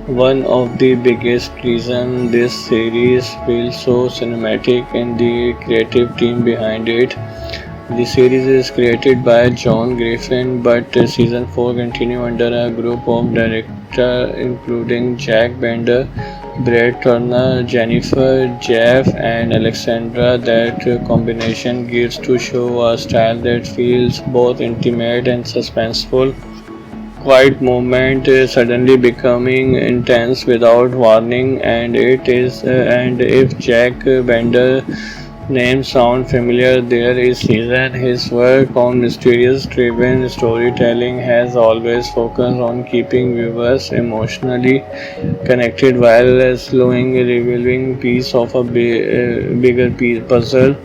One of the biggest reasons this series feels so cinematic is the creative team behind it. The series is created by John Griffin, but season 4 continue under a group of directors including Jack Bender, Brett Turner, Jennifer, Jeff, and Alexandra. That combination gives to show a style that feels both intimate and suspenseful. Quiet moment suddenly becoming intense without warning, and if Jack Bender name sound familiar, there is reason. His work on mysterious driven storytelling has always focused on keeping viewers emotionally connected while slowing revealing piece of a bigger puzzle.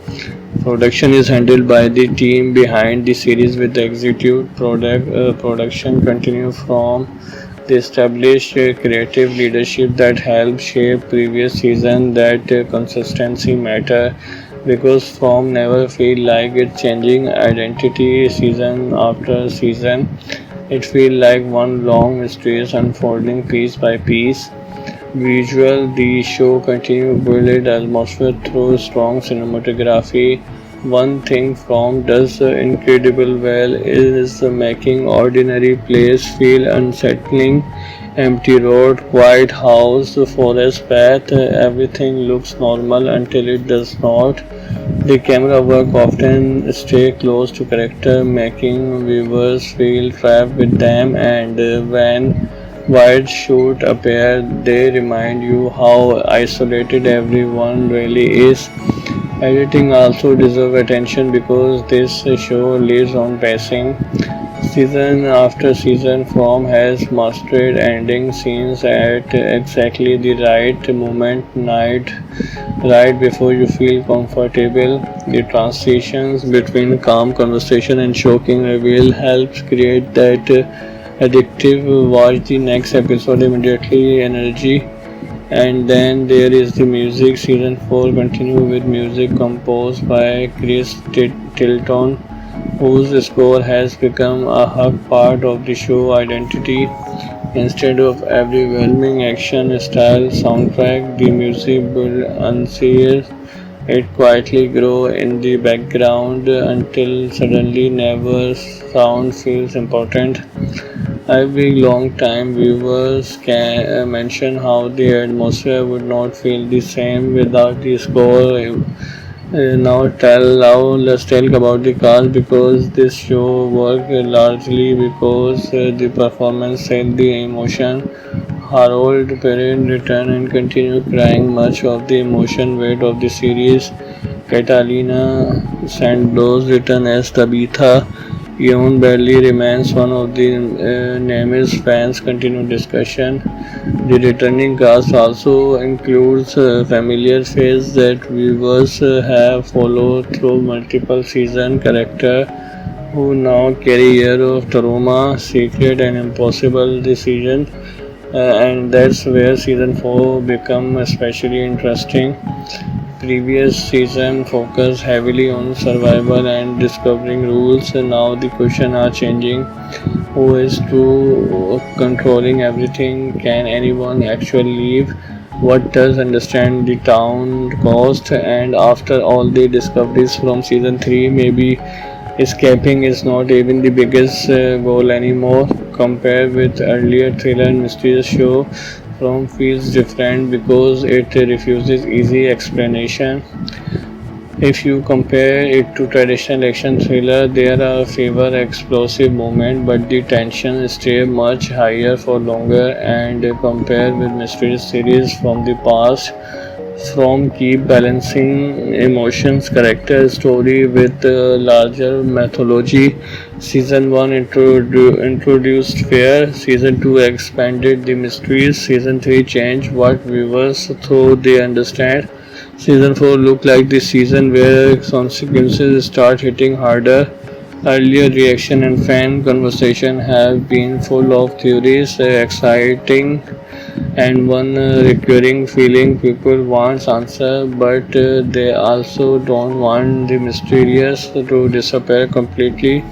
Production is handled by the team behind the series with the executive production continue from the established creative leadership that helped shape previous season. That consistency matter because from never feel like it's changing identity season after season. It feel like one long mysterious unfolding piece by piece. Visual, the show continues to build atmosphere through strong cinematography. One thing From does incredible well is making ordinary place feel unsettling. Empty road, quiet house, forest path, everything looks normal until it does not. The camera work often stay close to character, making viewers feel trapped with them, and when wide shoot appear, they remind you how isolated everyone really is. Editing also deserves attention because this show lives on pacing. Season after season, From has mastered ending scenes at exactly the right moment, night, right before you feel comfortable. The transitions between calm conversation and shocking reveal helps create that addictive watch the next episode immediately energy. And then there is the music. Season 4 continue with music composed by Chris Tilton, whose score has become a hug part of the show identity. Instead of overwhelming action style soundtrack, the music build unseen. It quietly grow in the background until suddenly never sound feels important. Every long time viewers can mention how the atmosphere would not feel the same without the score. Now let's talk about the cast because this show worked largely because the performance set the emotion. Harold Perrin returned and continued carrying much of the emotion weight of the series. Catalina Santos returned as Tabitha. Ewan Bradley remains one of the names fans continue discussion. The returning cast also includes familiar faces that viewers have followed through multiple season characters who now carry years of trauma, secret, and impossible decisions. And that's where season 4 become especially interesting. Previous season focused heavily on survival and discovering rules, and now the question are changing. Who is to controlling everything? Can anyone actually leave? What does understand the town cost? And after all the discoveries from season 3, maybe escaping is not even the biggest goal anymore. Compared with earlier thriller and mysterious show, From feels different because it refuses easy explanation. If you compare it to traditional action thriller, there are fewer explosive moments, but the tension stays much higher for longer. And compared with mystery series from the past, From keep balancing emotions, character, story with larger mythology. Season 1 introduced fear, Season 2 expanded the mysteries, Season 3 changed what viewers thought they understand. Season 4 looked like the season where consequences start hitting harder. Earlier reaction and fan conversation have been full of theories, exciting And one recurring feeling people want answer, but they also don't want the mysterious to disappear completely.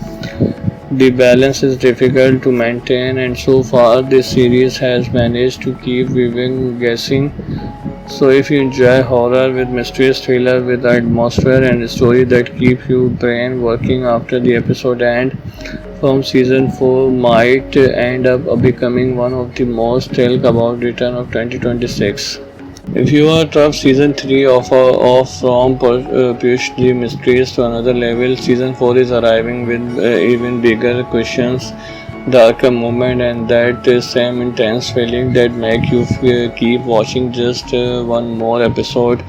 The balance is difficult to maintain, and so far this series has managed to keep viewing guessing. So, if you enjoy horror with mysterious thriller with atmosphere and a story that keep your brain working after the episode end, from season 4 might end up becoming one of the most talked about return of 2026. If you are tough, season 3 of from push the mysteries to another level. Season 4 is arriving with even bigger questions, darker moment, and that same intense feeling that make you keep watching just one more episode.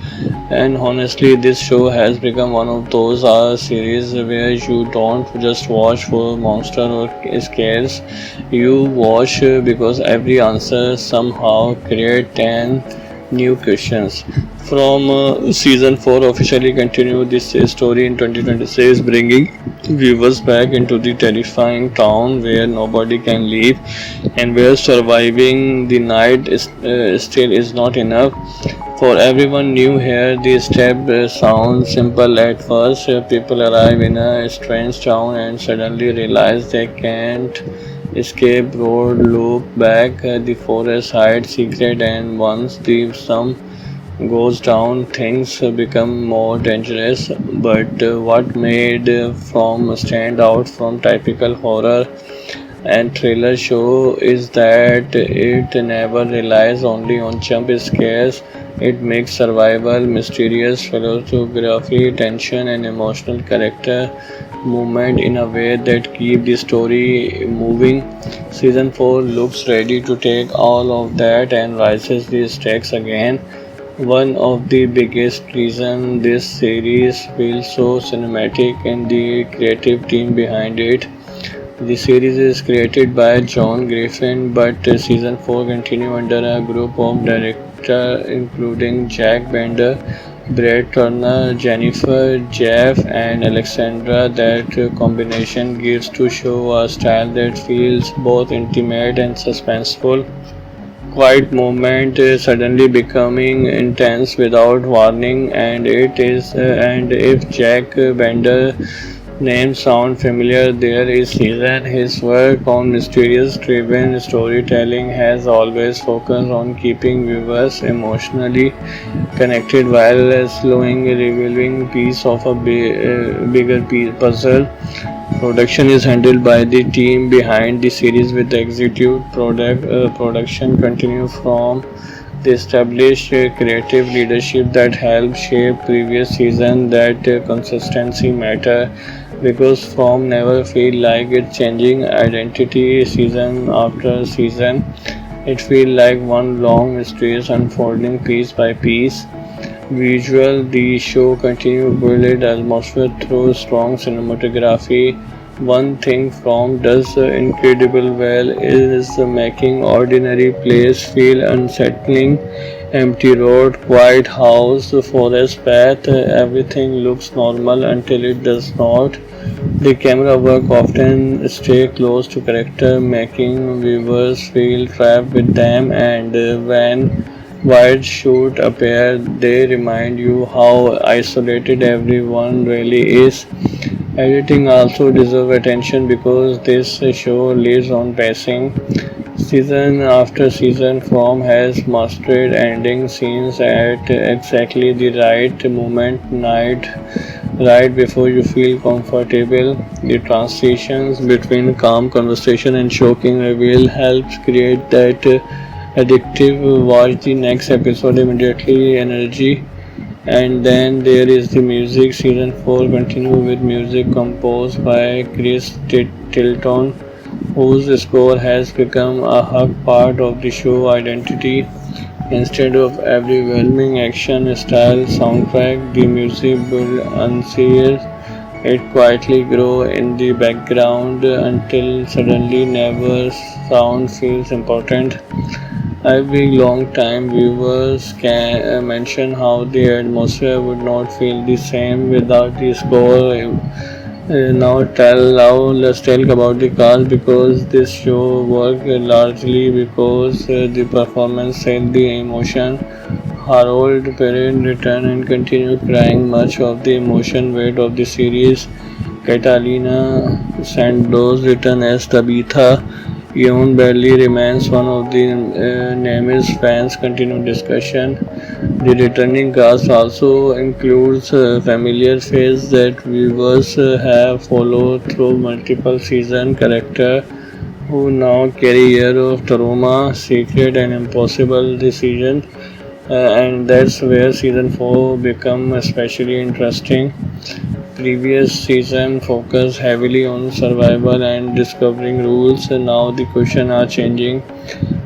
And honestly, this show has become one of those series where you don't just watch for monster or scares. You watch because every answer somehow create 10 new questions. From season 4 officially continue this story in 2026, bringing viewers back into the terrifying town where nobody can leave and where surviving the night still is not enough. For everyone new here, the step sounds simple at first. People arrive in a strange town and suddenly realize they can't escape road, loop back, the forest hides secret, and once the sun goes down, things become more dangerous. But what made from stand out from typical horror and thriller show is that it never relies only on jump scares. It makes survival, mysterious philosophy, tension, and emotional character movement in a way that keep the story moving. Season 4 looks ready to take all of that and rises the stakes again. One of the biggest reasons this series feels so cinematic and the creative team behind it. The series is created by John Griffin, but season 4 continue under a group of directors including Jack Bender, Brett Turner, Jennifer, Jeff, and Alexandra. That combination gives to show a style that feels both intimate and suspenseful. Quiet moment suddenly becoming intense without warning, and if Jack Bender names sound familiar, there is reason. His work on mysterious driven storytelling has always focused on keeping viewers emotionally connected while slowing revealing piece of a bigger puzzle. Production is handled by the team behind the series with the executive production continue from the established creative leadership that helped shape previous season. That consistency matter because from never feel like it's changing identity season after season. It feel like one long mysterious unfolding piece by piece. Visual, the show continued build atmosphere through strong cinematography. One thing From does incredible well is making ordinary place feel unsettling. Empty road, quiet house, forest path, everything looks normal until it does not. The camera work often stay close to character, making viewers feel trapped with them, and when wide shoot appear, they remind you how isolated everyone really is. Editing also deserves attention because this show lives on pacing. Season after season, From has mastered ending scenes at exactly the right moment, night, right before you feel comfortable. The transitions between calm conversation and shocking reveal helps create that addictive watch the next episode immediately energy. And then there is the music. Season 4 continue with music composed by Chris Tilton, whose score has become a hug part of the show identity. Instead of overwhelming action style soundtrack, the music build unseen. It quietly grow in the background until suddenly never sound feels important. Every long time viewers can mention how the atmosphere would not feel the same without the score. Now let's talk about the cast because this show worked largely because the performance set the emotion. Harold Perrin returned and continued carrying much of the emotion weight of the series. Catalina Santos returned as Tabitha. Ewan Bradley remains one of the namest fans continue discussion. The returning cast also includes familiar faces that viewers have followed through multiple season characters who now carry years of trauma, secret and impossible decisions. And that's where season 4 become especially interesting. Previous season focused heavily on survival and discovering rules, and now the question are changing.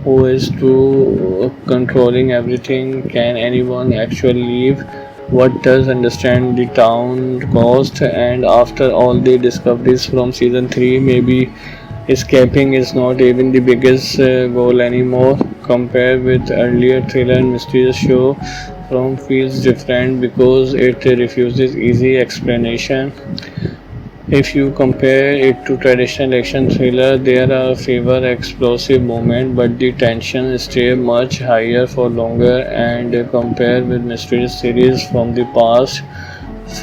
Who is to controlling everything? Can anyone actually leave? What does understand the town cost? And after all the discoveries from season 3, maybe escaping is not even the biggest goal anymore. Compared with earlier thriller and mysterious show, From feels different because it refuses easy explanation. If you compare it to traditional action thriller, there are fewer explosive moments, but the tension stays much higher for longer. And compared with mysterious series from the past,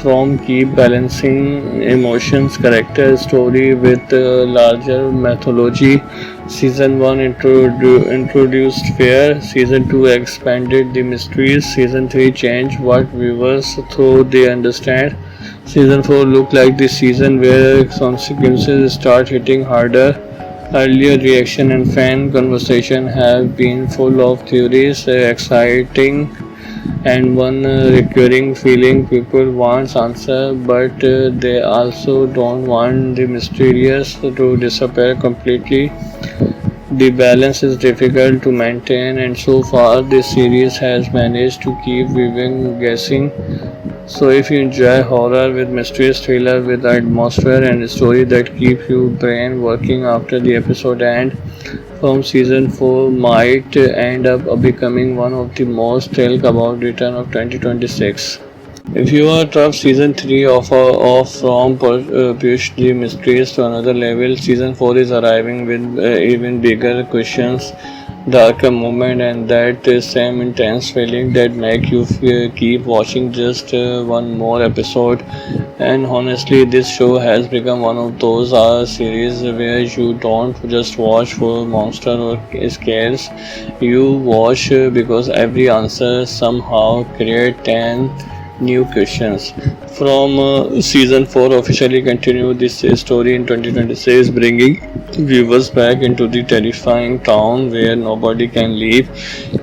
from keep balancing emotions, character, story with larger mythology. Season 1 introduced fear, Season 2 expanded the mysteries, Season 3 changed what viewers thought they understand. Season 4 looked like the season where consequences start hitting harder. Earlier reaction and fan conversation have been full of theories, exciting and one recurring feeling people want answer, but they also don't want the mysterious to disappear completely. The balance is difficult to maintain, and so far this series has managed to keep viewing guessing. So if you enjoy horror with mysterious thriller with atmosphere and a story that keep your brain working after the episode end, from season 4 might end up becoming one of the most talked about return of 2026. If you are tough, season 3 of from push the mysteries to another level. Season 4 is arriving with even bigger questions, darker moment, and that same intense feeling that make you keep watching just one more episode. And honestly, this show has become one of those series where you don't just watch for monster or scares. You watch because every answer somehow create 10 new questions. From season 4 officially continued this story in 2026, bringing viewers back into the terrifying town where nobody can leave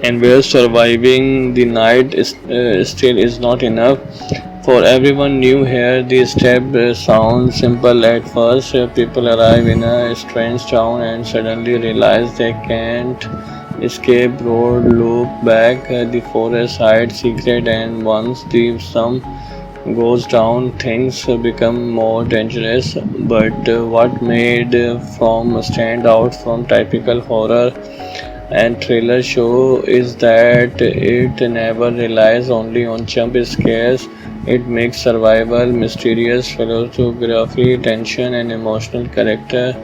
and where surviving the night still is not enough. For everyone new here, the step sounds simple at first. People arrive in a strange town and suddenly realize they can't escape road, loop back, the forest hides secret, and once the sun goes down, things become more dangerous. But what made From stand out from typical horror and thriller show is that it never relies only on jump scares. It makes survival mysterious, philosophy, tension, and emotional character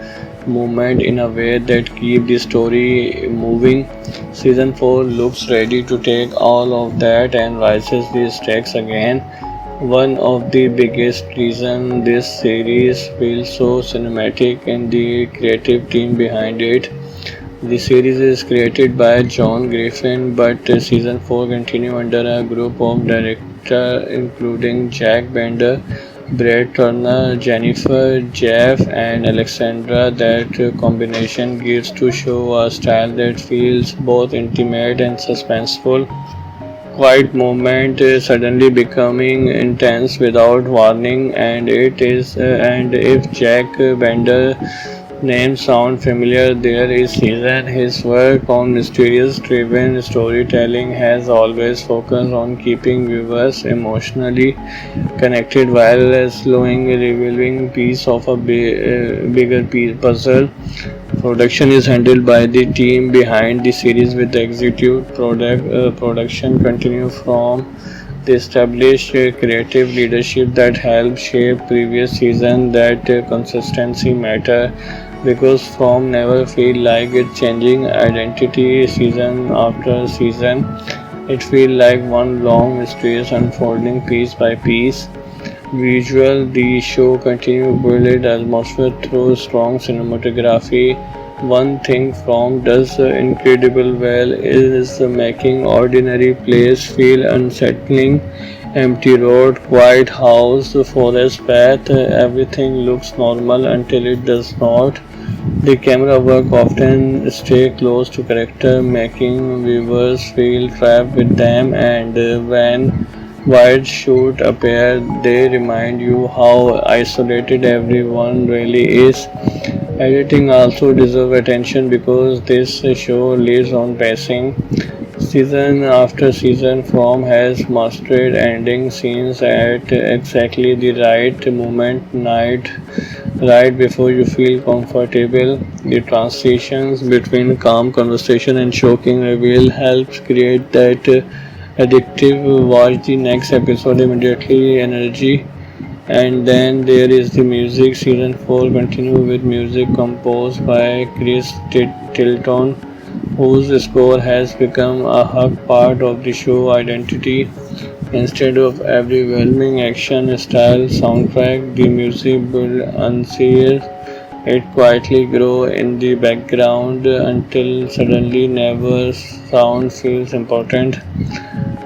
movement in a way that keep the story moving. Season 4 looks ready to take all of that and rises the stakes again. One of the biggest reasons this series feels so cinematic and the creative team behind it. The series is created by John Griffin, but season 4 continue under a group of directors including Jack Bender, Brad Turner, Jennifer, Jeff, and Alexandra. That combination gives to show a style that feels both intimate and suspenseful. Quiet moment suddenly becoming intense without warning, and if Jack Bender name sound familiar, there is reason. His work on mysterious driven storytelling has always focused on keeping viewers emotionally connected while slowing revealing piece of a bigger puzzle. Production is handled by the team behind the series with the executive production continue from They established creative leadership that helped shape previous season. That consistency matter because From never feel like it changing identity season after season. It feel like one long mysterious unfolding piece by piece. Visual, the show continues to build its atmosphere through strong cinematography. One thing From does incredible well is making ordinary place feel unsettling. Empty road, quiet house, forest path, everything looks normal until it does not. The camera work often stay close to character, making viewers feel trapped with them, and when wide shoot appear, they remind you how isolated everyone really is. Editing also deserves attention because this show lives on pacing. Season after season, From has mastered ending scenes at exactly the right moment, night, right before you feel comfortable. The transitions between calm conversation and shocking reveal helps create that addictive watch the next episode immediately energy. And then there is the music. Season 4 continue with music composed by Chris Tilton, whose score has become a hug part of the show identity. Instead of overwhelming action style soundtrack, the music build unseen. It quietly grow in the background until suddenly never sound feels important.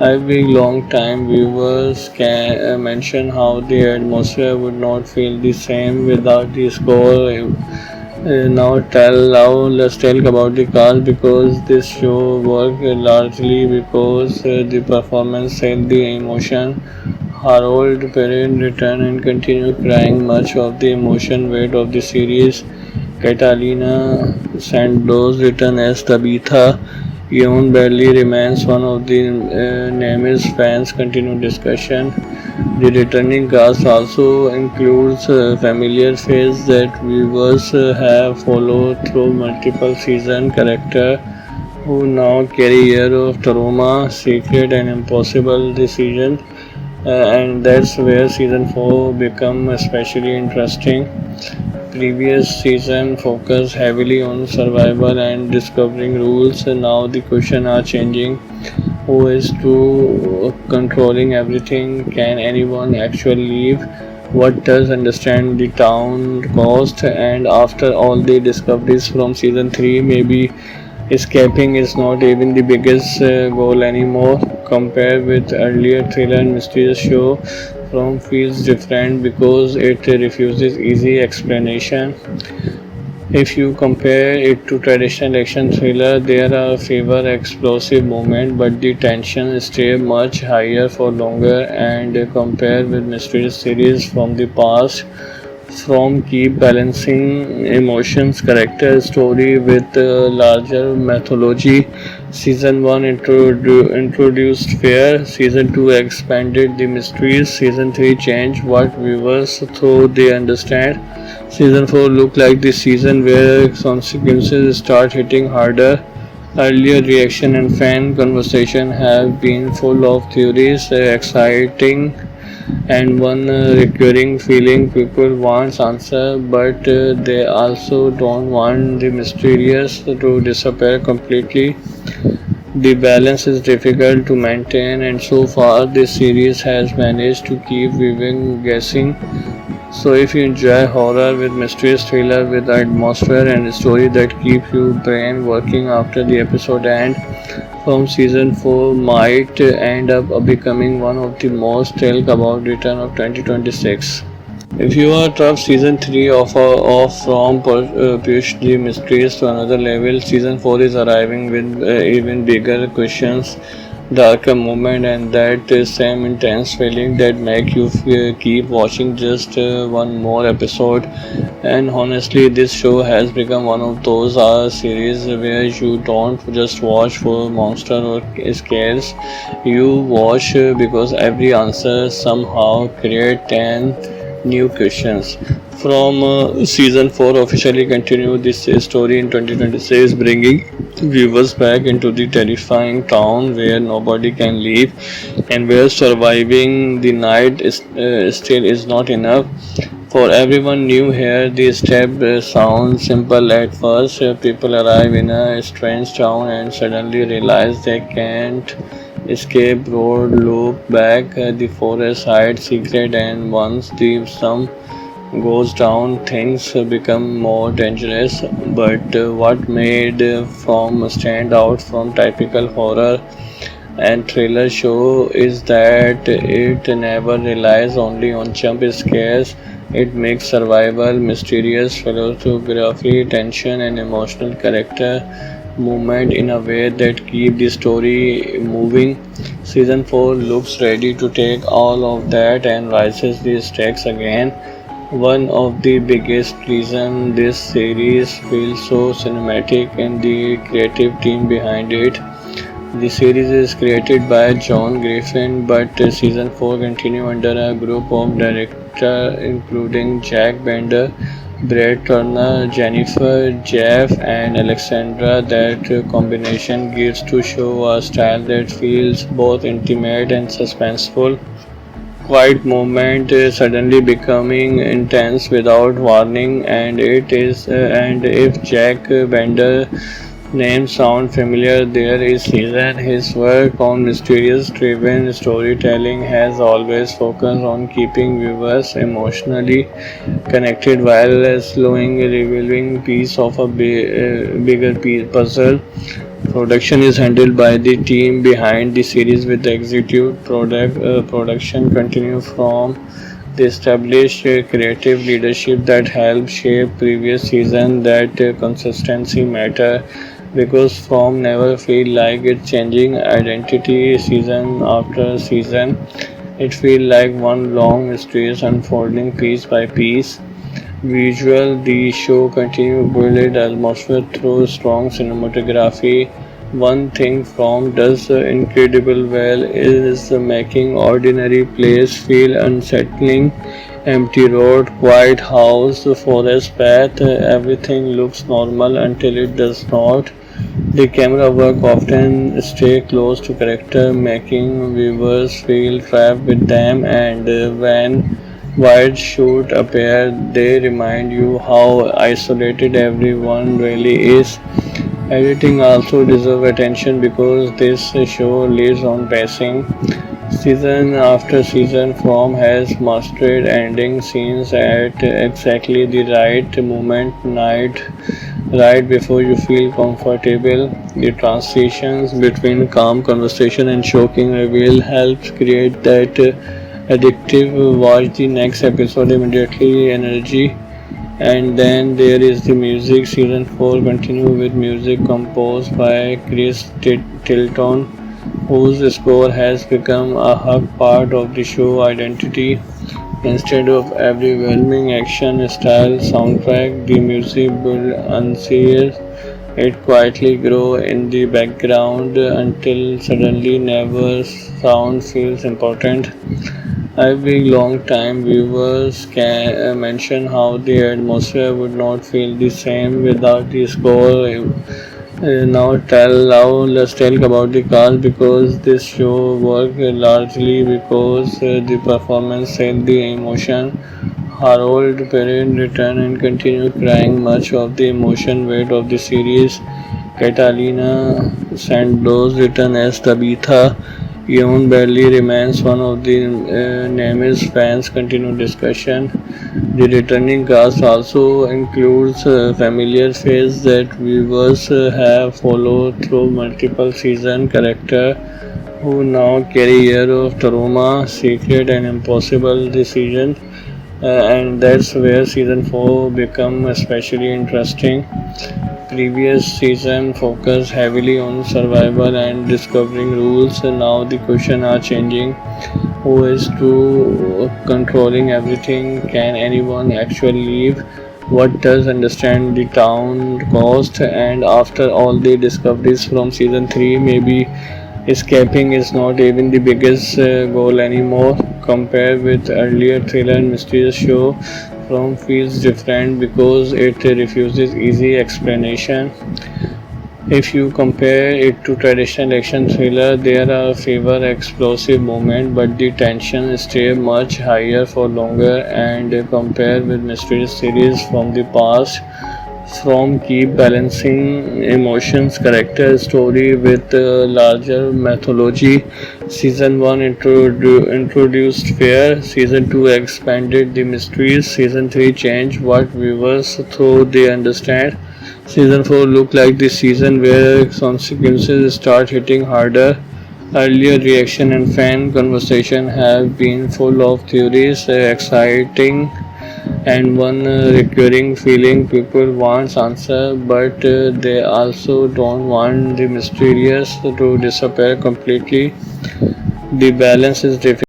Every long time viewers can mention how the atmosphere would not feel the same without the score. Now let's talk about the cast because this show worked largely because the performance set the emotion. Harold Perrin returned and continued crying much of the emotion weight of the series. Catalina Santos returned as Tabitha. Ewan Bradley remains one of the namest fans continue discussion. The returning cast also includes familiar faces that viewers have followed through multiple season characters who now carry years of trauma, secret and impossible decisions. And that's where season 4 become especially interesting. Previous season focused heavily on survival and discovering rules, and now the question are changing. Who is to controlling everything? Can anyone actually leave? What does understand the town cost? And after all the discoveries from season 3, maybe escaping is not even the biggest goal anymore. Compared with earlier thriller and mysterious show, From feels different because it refuses easy explanation. If you compare it to traditional action thriller, there are fewer explosive moments, but the tension stays much higher for longer. And compared with mysterious series from the past, From keep balancing emotions, character, story with larger mythology. Season 1 introduced fear, Season 2 expanded the mysteries, Season 3 changed what viewers thought they understand. Season 4 looked like the season where consequences start hitting harder. Earlier reaction and fan conversation have been full of theories, exciting and one recurring feeling people want answer, but they also don't want the mysterious to disappear completely. The balance is difficult to maintain, and so far this series has managed to keep viewing guessing. So if you enjoy horror with mysterious thriller with atmosphere and a story that keep your brain working after the episode end, From season 4 might end up becoming one of the most talked about return of 2026. If you are tough, season 3 of From pushed the mysteries to another level. Season 4 is arriving with even bigger questions, darker moment, and that same intense feeling that make you keep watching just one more episode. And honestly, this show has become one of those series where you don't just watch for monster or scares. You watch because every answer somehow create 10 new questions. from season 4 officially continued this story in 2026, bringing viewers back into the terrifying town where nobody can leave and where surviving the night still is not enough. For everyone new here, the step sounds simple at first. People arrive in a strange town and suddenly realize they can't escape road, loop back, the forest hides secret, and once the sun goes down, things become more dangerous. But what made from stand out from typical horror and thriller show is that it never relies only on jump scares. It makes survival mysterious, philosophy, tension, and emotional character movement in a way that keep the story moving. Season 4 looks ready to take all of that and rises the stakes again. One of the biggest reasons this series feels so cinematic and the creative team behind it. The series is created by John Griffin, but season 4 continue under a group of directors including Jack Bender, Brett Turner, Jennifer, Jeff, and Alexandra. That combination gives to show a style that feels both intimate and suspenseful. Quiet moment suddenly becoming intense without warning, and if Jack Bender name sound familiar, there is reason. His work on mysterious driven storytelling has always focused on keeping viewers emotionally connected while slowing revealing piece of a bigger puzzle. Production is handled by the team behind the series with the executive production continue from the established creative leadership that helped shape previous season. That consistency matter because from never feel like it's changing identity season after season. It feel like one long mysterious unfolding piece by piece. Visual, the show continues to build atmosphere through strong cinematography. One thing From does incredible well is making ordinary place feel unsettling. Empty road, quiet house, forest path, everything looks normal until it does not. The camera work often stay close to character, making viewers feel trapped with them, and when wide shoot appear, they remind you how isolated everyone really is. Editing also deserves attention because this show lives on pacing. Season after season, From has mastered ending scenes at exactly the right moment, night right before you feel comfortable. The transitions between calm conversation and shocking reveal helps create that addictive watch the next episode immediately energy. And then there is the music. Season 4 continue with music composed by Chris Tilton, whose score has become a hug part of the show identity. Instead of overwhelming action style soundtrack, the music build unseen. It quietly grow in the background until suddenly never sound feels important. Every long time viewers can mention how the atmosphere would not feel the same without the score. Now let's talk about the cast because this show worked largely because the performance set the emotion. Harold Perrin returned and continued carrying much of the emotion weight of the series. Catalina Santos returned as Tabitha. Ewan Bradley remains one of the names fans continue discussion. The returning cast also includes familiar faces that viewers have followed through multiple season characters who now carry years of trauma, secret, and impossible decisions. And that's where season 4 become especially interesting. Previous season focused heavily on survival and discovering rules, and now the question are changing. Who is to controlling everything? Can anyone actually leave? What does understand the town cost? And after all the discoveries from season 3, maybe escaping is not even the biggest goal anymore. Compared with earlier thriller and mysterious show, from feels different because it refuses easy explanation. If you compare it to traditional action thriller, there are fewer explosive moments, but the tension stays much higher for longer. And compared with mystery series from the past, from keep balancing emotions, character, story with larger mythology. Season 1 introduced fear, Season 2 expanded the mysteries, Season 3 changed what viewers thought they understand. Season 4 looked like the season where consequences start hitting harder. Earlier reaction and fan conversation have been full of theories, exciting and one recurring feeling people want answer, but they also don't want the mysterious to disappear completely. The balance is difficult.